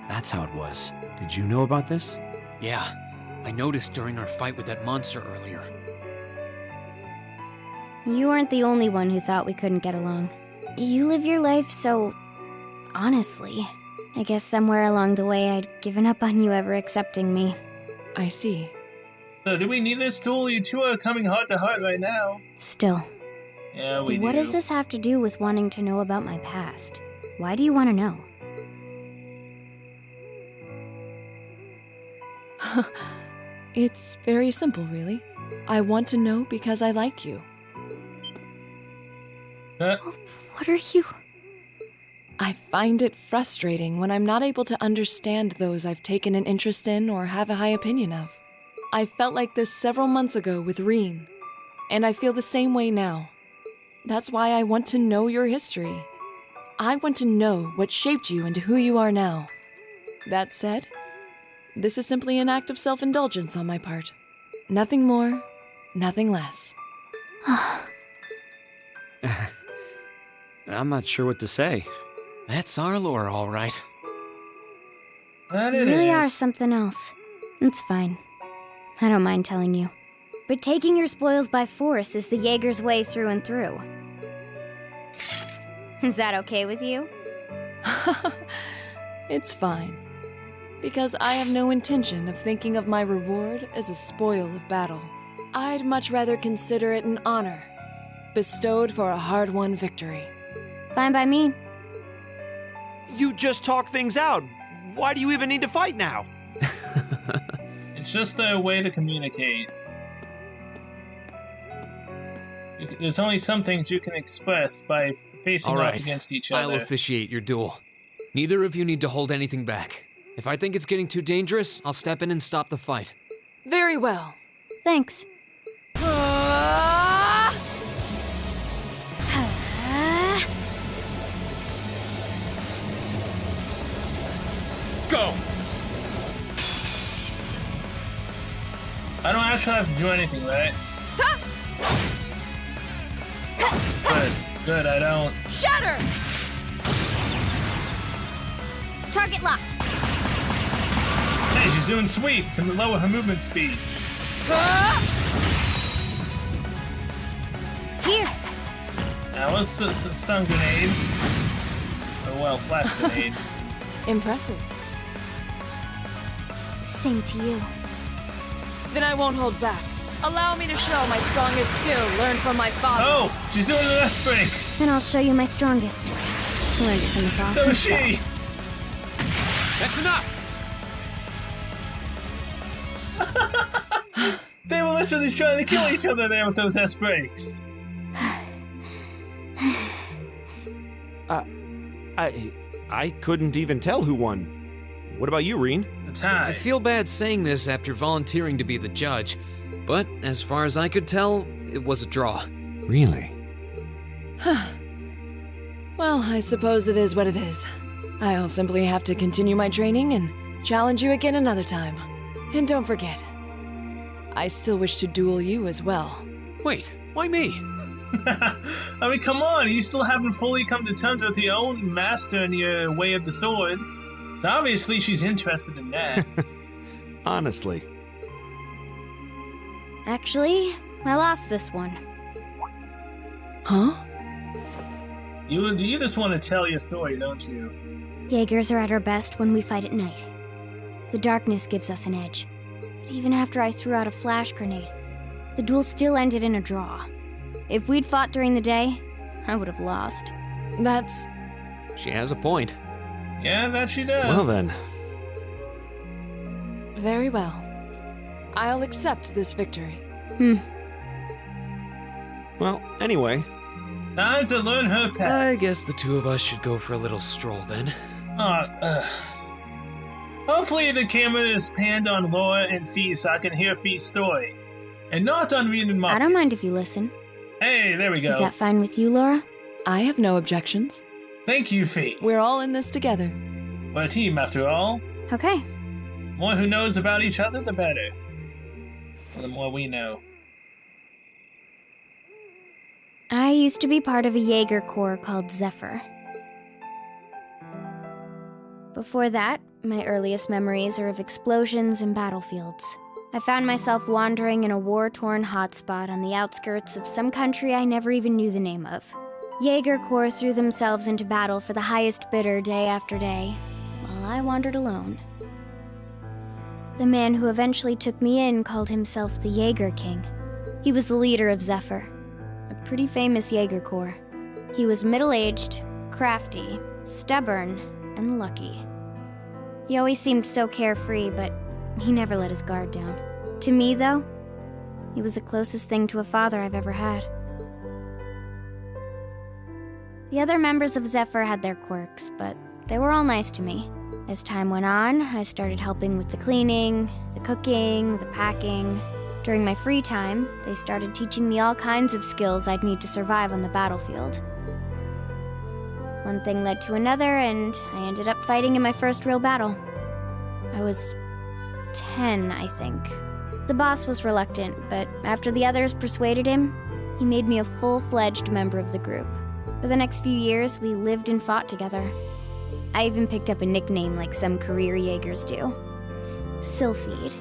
Speaker 7: that's how it was. Did you know about this?
Speaker 3: Yeah, I noticed during our fight with that monster earlier.
Speaker 4: You weren't the only one who thought we couldn't get along. You live your life so honestly. I guess somewhere along the way I'd given up on you ever accepting me.
Speaker 8: I see.
Speaker 1: So do we need this tool? You two are coming heart to heart right now.
Speaker 4: Still,
Speaker 1: Yeah, we do.
Speaker 4: what does this have to do with wanting to know about my past? Why do you want to know?
Speaker 8: It's very simple, really. I want to know because I like you.
Speaker 4: What are you?
Speaker 8: I find it frustrating when I'm not able to understand those I've taken an interest in or have a high opinion of. I felt like this several months ago with Reen, and I feel the same way now. That's why I want to know your history. I want to know what shaped you into who you are now. That said, this is simply an act of self-indulgence on my part. Nothing more, nothing less.
Speaker 7: I'm not sure what to say.
Speaker 3: That's our lore, all right.
Speaker 1: That
Speaker 4: You
Speaker 1: it
Speaker 4: really
Speaker 1: is.
Speaker 4: are something else. It's fine. I don't mind telling you. But taking your spoils by force is the Jaeger's way through and through. Is that okay with you?
Speaker 8: It's fine. Because I have no intention of thinking of my reward as a spoil of battle. I'd much rather consider it an honor, bestowed for a hard-won victory.
Speaker 4: Fine by me.
Speaker 7: You just talk things out. Why do you even need to fight now?
Speaker 1: It's just a way to communicate. There's only some things you can express by facing
Speaker 3: All
Speaker 1: off
Speaker 3: right,
Speaker 1: against each
Speaker 3: I'll
Speaker 1: other.
Speaker 3: officiate your duel. Neither of you need to hold anything back. If I think it's getting too dangerous, I'll step in and stop the fight.
Speaker 8: Very well.
Speaker 4: Thanks.
Speaker 6: Go!
Speaker 1: I don't actually have to do anything, right? Good, I don't.
Speaker 4: Shatter! Target locked.
Speaker 1: Hey, she's doing sweep to lower her movement speed.
Speaker 4: Here.
Speaker 1: That was a stun grenade. Oh well, flash grenade.
Speaker 8: Impressive.
Speaker 4: Same to you.
Speaker 8: Then I won't hold back. Allow me to show my strongest skill learned from my father.
Speaker 1: Oh, she's doing the left break.
Speaker 4: Then I'll show you my strongest. Learned it from the boss
Speaker 1: So is
Speaker 4: himself.
Speaker 1: she.
Speaker 6: That's enough!
Speaker 1: They were literally trying to kill each other there with those S breaks.
Speaker 7: I couldn't even tell who won. What about you, Reen?
Speaker 1: The tie.
Speaker 3: I feel bad saying this after volunteering to be the judge, but as far as I could tell, it was a draw.
Speaker 7: Really?
Speaker 5: Well, I suppose it is what it is. I'll simply have to continue my training and challenge you again another time. And don't forget, I still wish to duel you as well.
Speaker 3: Wait, why me?
Speaker 1: I mean, come on, you still haven't fully come to terms with your own master and your way of the sword. So obviously she's interested in that.
Speaker 7: Honestly.
Speaker 4: Actually, I lost this one.
Speaker 5: Huh?
Speaker 1: You just want to tell your story, don't you?
Speaker 4: Jaegers are at our best when we fight at night. The darkness gives us an edge. But even after I threw out a flash grenade, the duel still ended in a draw. If we'd fought during the day, I would have lost.
Speaker 5: That's...
Speaker 3: She has a point.
Speaker 1: Yeah, that she does.
Speaker 7: Well then.
Speaker 5: very well. I'll accept this victory.
Speaker 7: Well, anyway.
Speaker 1: Time to learn her path.
Speaker 3: I guess the two of us should go for a little stroll then.
Speaker 1: Hopefully the camera is panned on Laura and Fee so I can hear Fee's story. And not on reading my...
Speaker 4: I don't mind if you listen.
Speaker 1: Hey, there we go.
Speaker 4: Is that fine with you, Laura?
Speaker 5: I have no objections.
Speaker 1: Thank you, Fee.
Speaker 5: We're all in this together.
Speaker 1: We're a team, after all.
Speaker 4: Okay.
Speaker 1: The more who knows about each other, the better. The more we know.
Speaker 4: I used to be part of a Jaeger Corps called Zephyr. Before that, my earliest memories are of explosions and battlefields. I found myself wandering in a war-torn hotspot on the outskirts of some country I never even knew the name of. Jaeger Corps threw themselves into battle for the highest bidder day after day, while I wandered alone. The man who eventually took me in called himself the Jaeger King. He was the leader of Zephyr, a pretty famous Jaeger Corps. He was middle-aged, crafty, stubborn, and lucky. He always seemed so carefree, but he never let his guard down. To me, though, he was the closest thing to a father I've ever had. The other members of Zephyr had their quirks, but they were all nice to me. As time went on, I started helping with the cleaning, the cooking, the packing. During my free time, they started teaching me all kinds of skills I'd need to survive on the battlefield. One thing led to another, and I ended up fighting in my first real battle. I was 10, I think. The boss was reluctant, but after the others persuaded him, he made me a full-fledged member of the group. For the next few years, we lived and fought together. I even picked up a nickname like some career Jaegers do. Sylphide.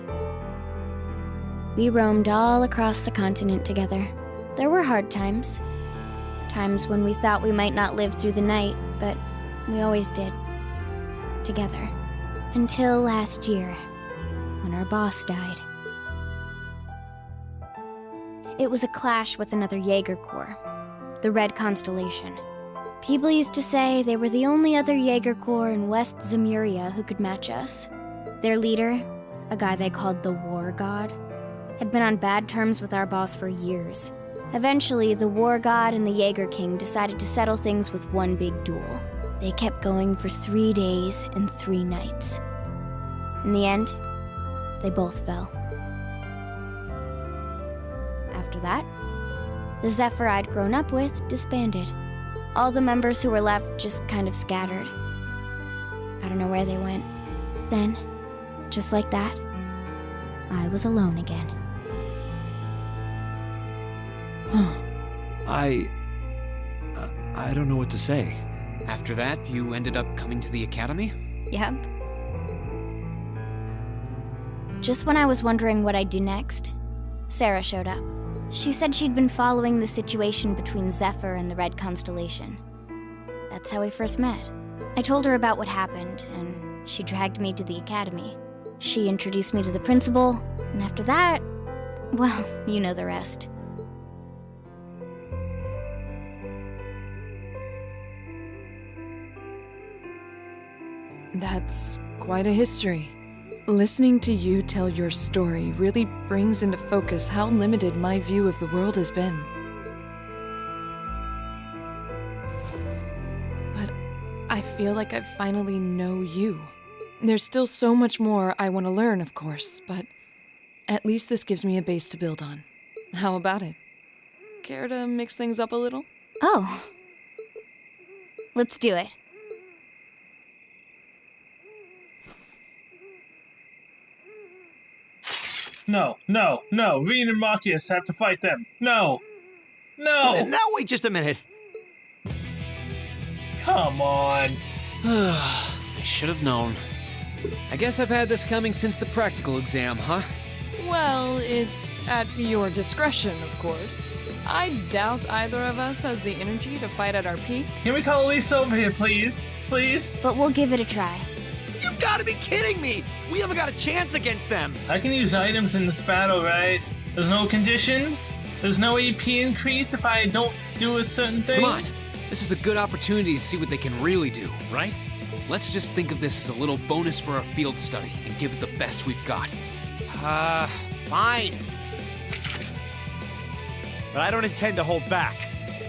Speaker 4: We roamed all across the continent together. There were hard times. Times when we thought we might not live through the night, but we always did. Together. Until last year, when our boss died. It was a clash with another Jaeger Corps, the Red Constellation. People used to say they were the only other Jaeger Corps in West Zemuria who could match us. Their leader, a guy they called the War God, had been on bad terms with our boss for years. Eventually, the War God and the Jaeger King decided to settle things with one big duel. They kept going for 3 days and 3 nights. In the end, they both fell. After that, the Zephyr I'd grown up with disbanded. All the members who were left just kind of scattered. I don't know where they went. Then, just like that, I was alone again.
Speaker 7: I don't know what to say.
Speaker 3: After that, you ended up coming to the academy?
Speaker 4: Yep. Just when I was wondering what I'd do next, Sarah showed up. She said she'd been following the situation between Zephyr and the Red Constellation. That's how we first met. I told her about what happened, and she dragged me to the academy. She introduced me to the principal, and after that, well, you know the rest.
Speaker 5: That's quite a history. Listening to you tell your story really brings into focus how limited my view of the world has been. But I feel like I finally know you. There's still so much more I want to learn, of course, but at least this gives me a base to build on. How about it? Care to mix things up a little?
Speaker 4: Oh. Let's do it.
Speaker 1: No, no, no. Rean and Marcus have to fight them. No. No.
Speaker 7: Now wait just a minute.
Speaker 1: Come on.
Speaker 3: I should have known. I guess I've had this coming since the practical exam, huh?
Speaker 8: Well, it's at your discretion, of course. I doubt either of us has the energy to fight at our peak.
Speaker 1: Can we call Elise over here, please? Please?
Speaker 4: But we'll give it a try.
Speaker 7: You've got to be kidding me! We haven't got a chance against them!
Speaker 1: I can use items in this battle, right? There's no conditions? There's no AP increase if I don't do a certain thing?
Speaker 3: Come on. This is a good opportunity to see what they can really do, right? Let's just think of this as a little bonus for our field study and give it the best we've got.
Speaker 7: Fine. But I don't intend to hold back,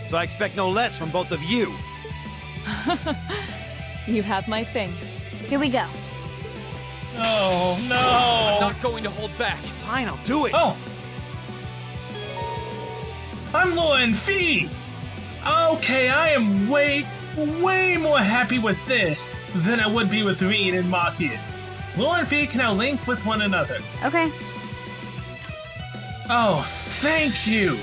Speaker 7: so I expect no less from both of you.
Speaker 8: You have my thanks.
Speaker 4: Here we go.
Speaker 1: Oh,
Speaker 3: I'm
Speaker 1: no!
Speaker 3: not going to hold back.
Speaker 7: Fine, I'll do it.
Speaker 1: Oh! I'm Lauren Fee! Okay, I am way more happy with this than I would be with Rean and Marcus. Lauren Fee can now link with one another.
Speaker 4: Okay.
Speaker 1: Oh, thank you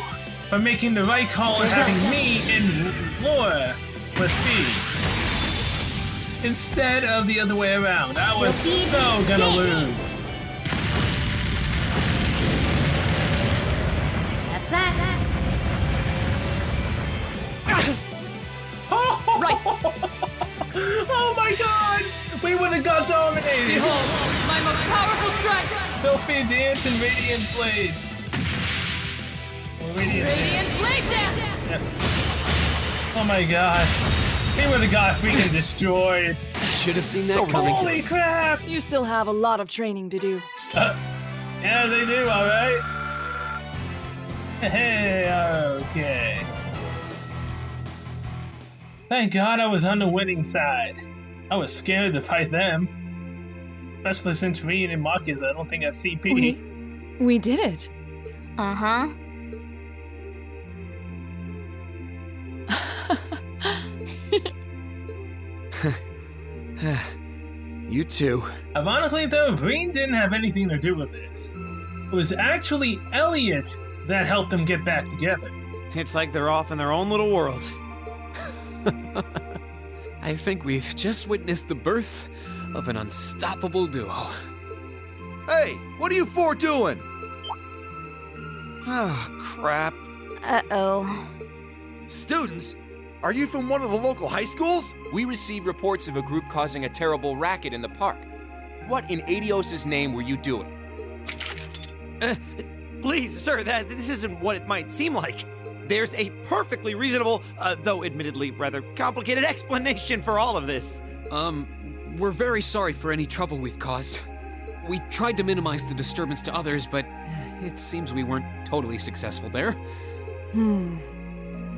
Speaker 1: for making the right call and having me and Laura with Fee. Instead of the other way around. I was so gonna lose.
Speaker 4: That's that.
Speaker 8: Right.
Speaker 1: Oh my god! We would have got dominated!
Speaker 8: Behold, my most powerful strike!
Speaker 1: Sophie Dance and Radiant Blade. Or
Speaker 8: Radiant Blade Dance!
Speaker 1: Yep. Oh my god. He would have got freaking destroyed.
Speaker 3: Should have seen that coming.
Speaker 1: Holy crap!
Speaker 5: You still have a lot of training to do.
Speaker 1: Yeah, they do, alright. Hey, okay. Thank God I was on the winning side. I was scared to fight them. Especially since Rean and Marcus, I don't think have CP.
Speaker 5: We did it.
Speaker 4: Uh-huh.
Speaker 7: You too.
Speaker 1: Ironically though, Rean didn't have anything to do with this. It was actually Elliot that helped them get back together.
Speaker 7: It's like they're off in their own little world.
Speaker 3: I think we've just witnessed the birth of an unstoppable duo.
Speaker 9: Hey, what are you four doing?
Speaker 7: Oh, crap.
Speaker 4: Uh-oh.
Speaker 9: Students? Are you from one of the local high schools?
Speaker 10: We received reports of a group causing a terrible racket in the park. What in Adios' name were you doing?
Speaker 7: Please, sir, this isn't what it might seem like. There's a perfectly reasonable, though admittedly rather complicated explanation for all of this.
Speaker 3: We're very sorry for any trouble we've caused. We tried to minimize the disturbance to others, but it seems we weren't totally successful there.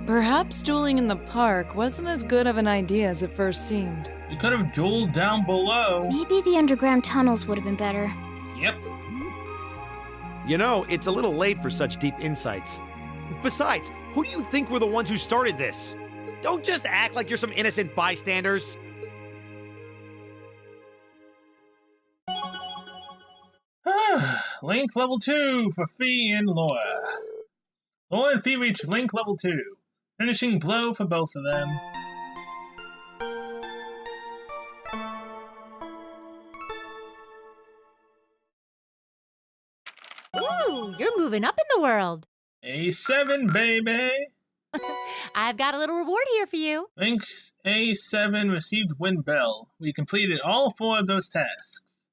Speaker 8: Perhaps dueling in the park wasn't as good of an idea as it first seemed.
Speaker 1: You could have dueled down below.
Speaker 4: Maybe the underground tunnels would have been better.
Speaker 1: Yep.
Speaker 7: You know, it's a little late for such deep insights. Besides, who do you think were the ones who started this? Don't just act like you're some innocent bystanders.
Speaker 1: Link level 2 for Fee and Laura. Laura and Fee reach Link level 2. Finishing blow for both of them.
Speaker 11: Ooh, you're moving up in the world.
Speaker 1: A7, baby!
Speaker 11: I've got a little reward here for you.
Speaker 1: Link A7 received Wind Bell. We completed all 4 of those tasks.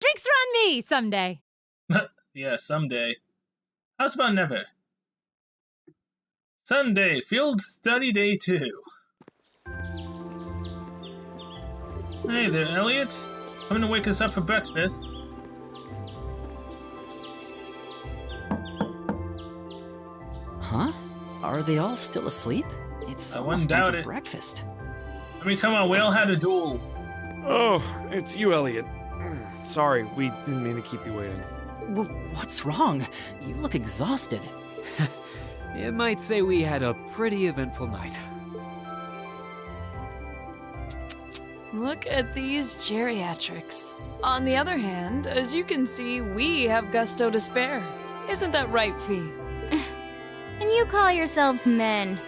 Speaker 11: Drinks are on me someday.
Speaker 1: Yeah, someday. How's about never? Sunday, Field Study Day 2. Hey there, Elliot. Coming to wake us up for breakfast.
Speaker 2: Huh? Are they all still asleep? It's
Speaker 1: I
Speaker 2: almost
Speaker 1: wouldn't
Speaker 2: time
Speaker 1: doubt
Speaker 2: for
Speaker 1: it.
Speaker 2: breakfast.
Speaker 1: I mean, come on, we all had a duel.
Speaker 7: Oh, it's you, Elliot. Sorry, we didn't mean to keep you waiting.
Speaker 2: What's wrong? You look exhausted.
Speaker 3: it might say we had a pretty eventful night.
Speaker 8: Look at these geriatrics. On the other hand, as you can see, we have gusto to spare. Isn't that right, Fee?
Speaker 4: And you call yourselves men.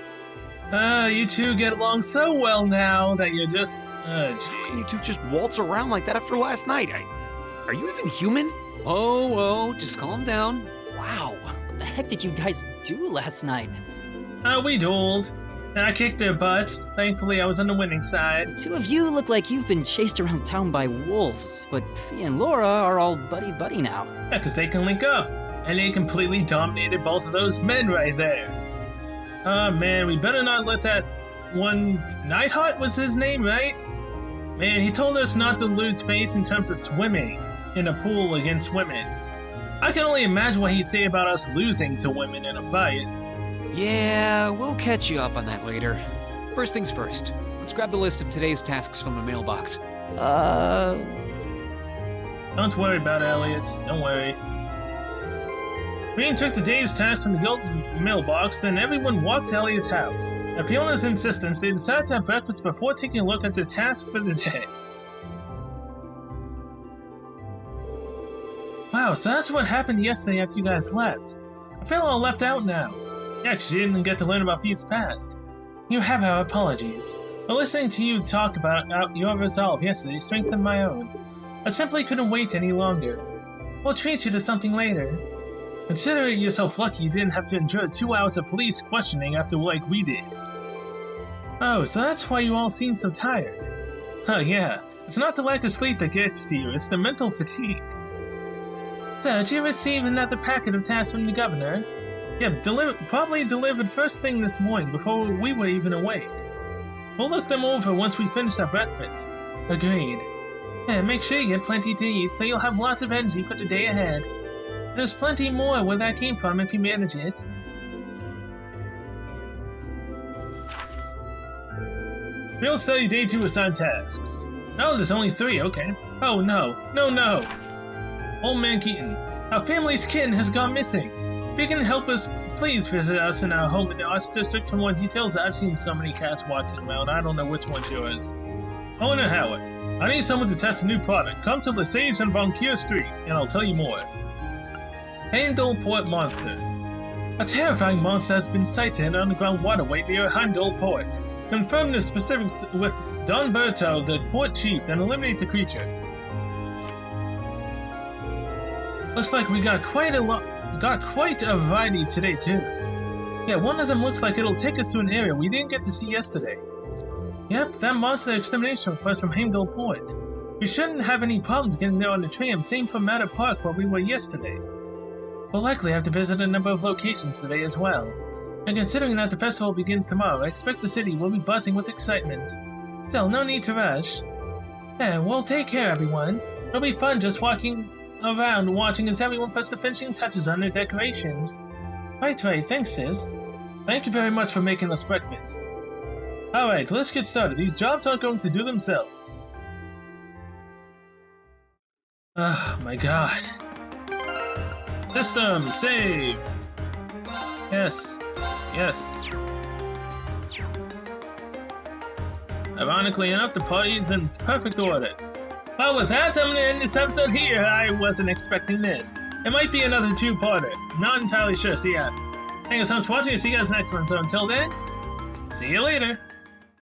Speaker 1: You two get along so well now that you're just...
Speaker 7: How can you two just waltz around like that after last night? Are you even human?
Speaker 3: Oh, just calm down.
Speaker 2: Wow, what the heck did you guys do last night?
Speaker 1: We dueled. And I kicked their butts. Thankfully, I was on the winning side.
Speaker 2: The two of you look like you've been chased around town by wolves, but Fee and Laura are all buddy-buddy now.
Speaker 1: Yeah, because they can link up. And they completely dominated both of those men right there. Oh man, we better not let that one... Nightheart was his name, right? Man, he told us not to lose face in terms of swimming in a pool against women. I can only imagine what he'd say about us losing to women in a fight.
Speaker 3: Yeah, we'll catch you up on that later. First things first, let's grab the list of today's tasks from the mailbox.
Speaker 1: Don't worry about it, Elliot. Don't worry. Green took the day's task from the guild's mailbox, then everyone walked to Elliot's house. At Fiona's insistence, they decided to have breakfast before taking a look at their task for the day. Wow, so that's what happened yesterday after you guys left. I feel all left out now. Yeah, 'cause you didn't get to learn about Fee's past. You have our apologies. But listening to you talk about your resolve yesterday strengthened my own. I simply couldn't wait any longer. We'll treat you to something later. Consider yourself lucky you didn't have to endure 2 hours of police questioning after like we did. Oh, so that's why you all seem so tired. Huh, yeah. It's not the lack of sleep that gets to you, it's the mental fatigue. So, did you receive another packet of tasks from the governor? Yep, probably delivered first thing this morning before we were even awake. We'll look them over once we finish our breakfast. Agreed. And make sure you get plenty to eat so you'll have lots of energy for the day ahead. There's plenty more where that came from if you manage it. Field study day 2 assigned tasks. Oh, there's only 3, okay. Oh no. Old Man Keaton, our family's kitten has gone missing. If you can help us, please visit us in our home in the Arts District for more details. I've seen so many cats walking around, I don't know which one's yours. Owner Howard, I need someone to test a new product. Come to Lesage and Von Kier Street, and I'll tell you more. Heimdall Port Monster. A terrifying monster has been sighted in an underground waterway near Heimdall Port. Confirm the specifics with Don Berto, the port chief, and eliminate the creature. Looks like we got quite a variety today too. Yeah, one of them looks like it'll take us to an area we didn't get to see yesterday. Yep, that monster extermination request from Heimdall Port. We shouldn't have any problems getting there on the tram, same for Matter Park where we were yesterday. We'll likely have to visit a number of locations today as well. And considering that the festival begins tomorrow, I expect the city will be buzzing with excitement. Still, no need to rush. Yeah, well, take care everyone. It'll be fun just walking around watching as everyone puts the finishing touches on their decorations. Right, thanks sis. Thank you very much for making us breakfast. Alright, let's get started. These jobs aren't going to do themselves. Oh my god. System, save! Yes. Ironically enough, the party is in perfect order. Well, with that, I'm gonna end this episode here. I wasn't expecting this. It might be another 2-parter. Not entirely sure, so yeah. Thank you so much for watching. I'll see you guys next one. So until then, see you later.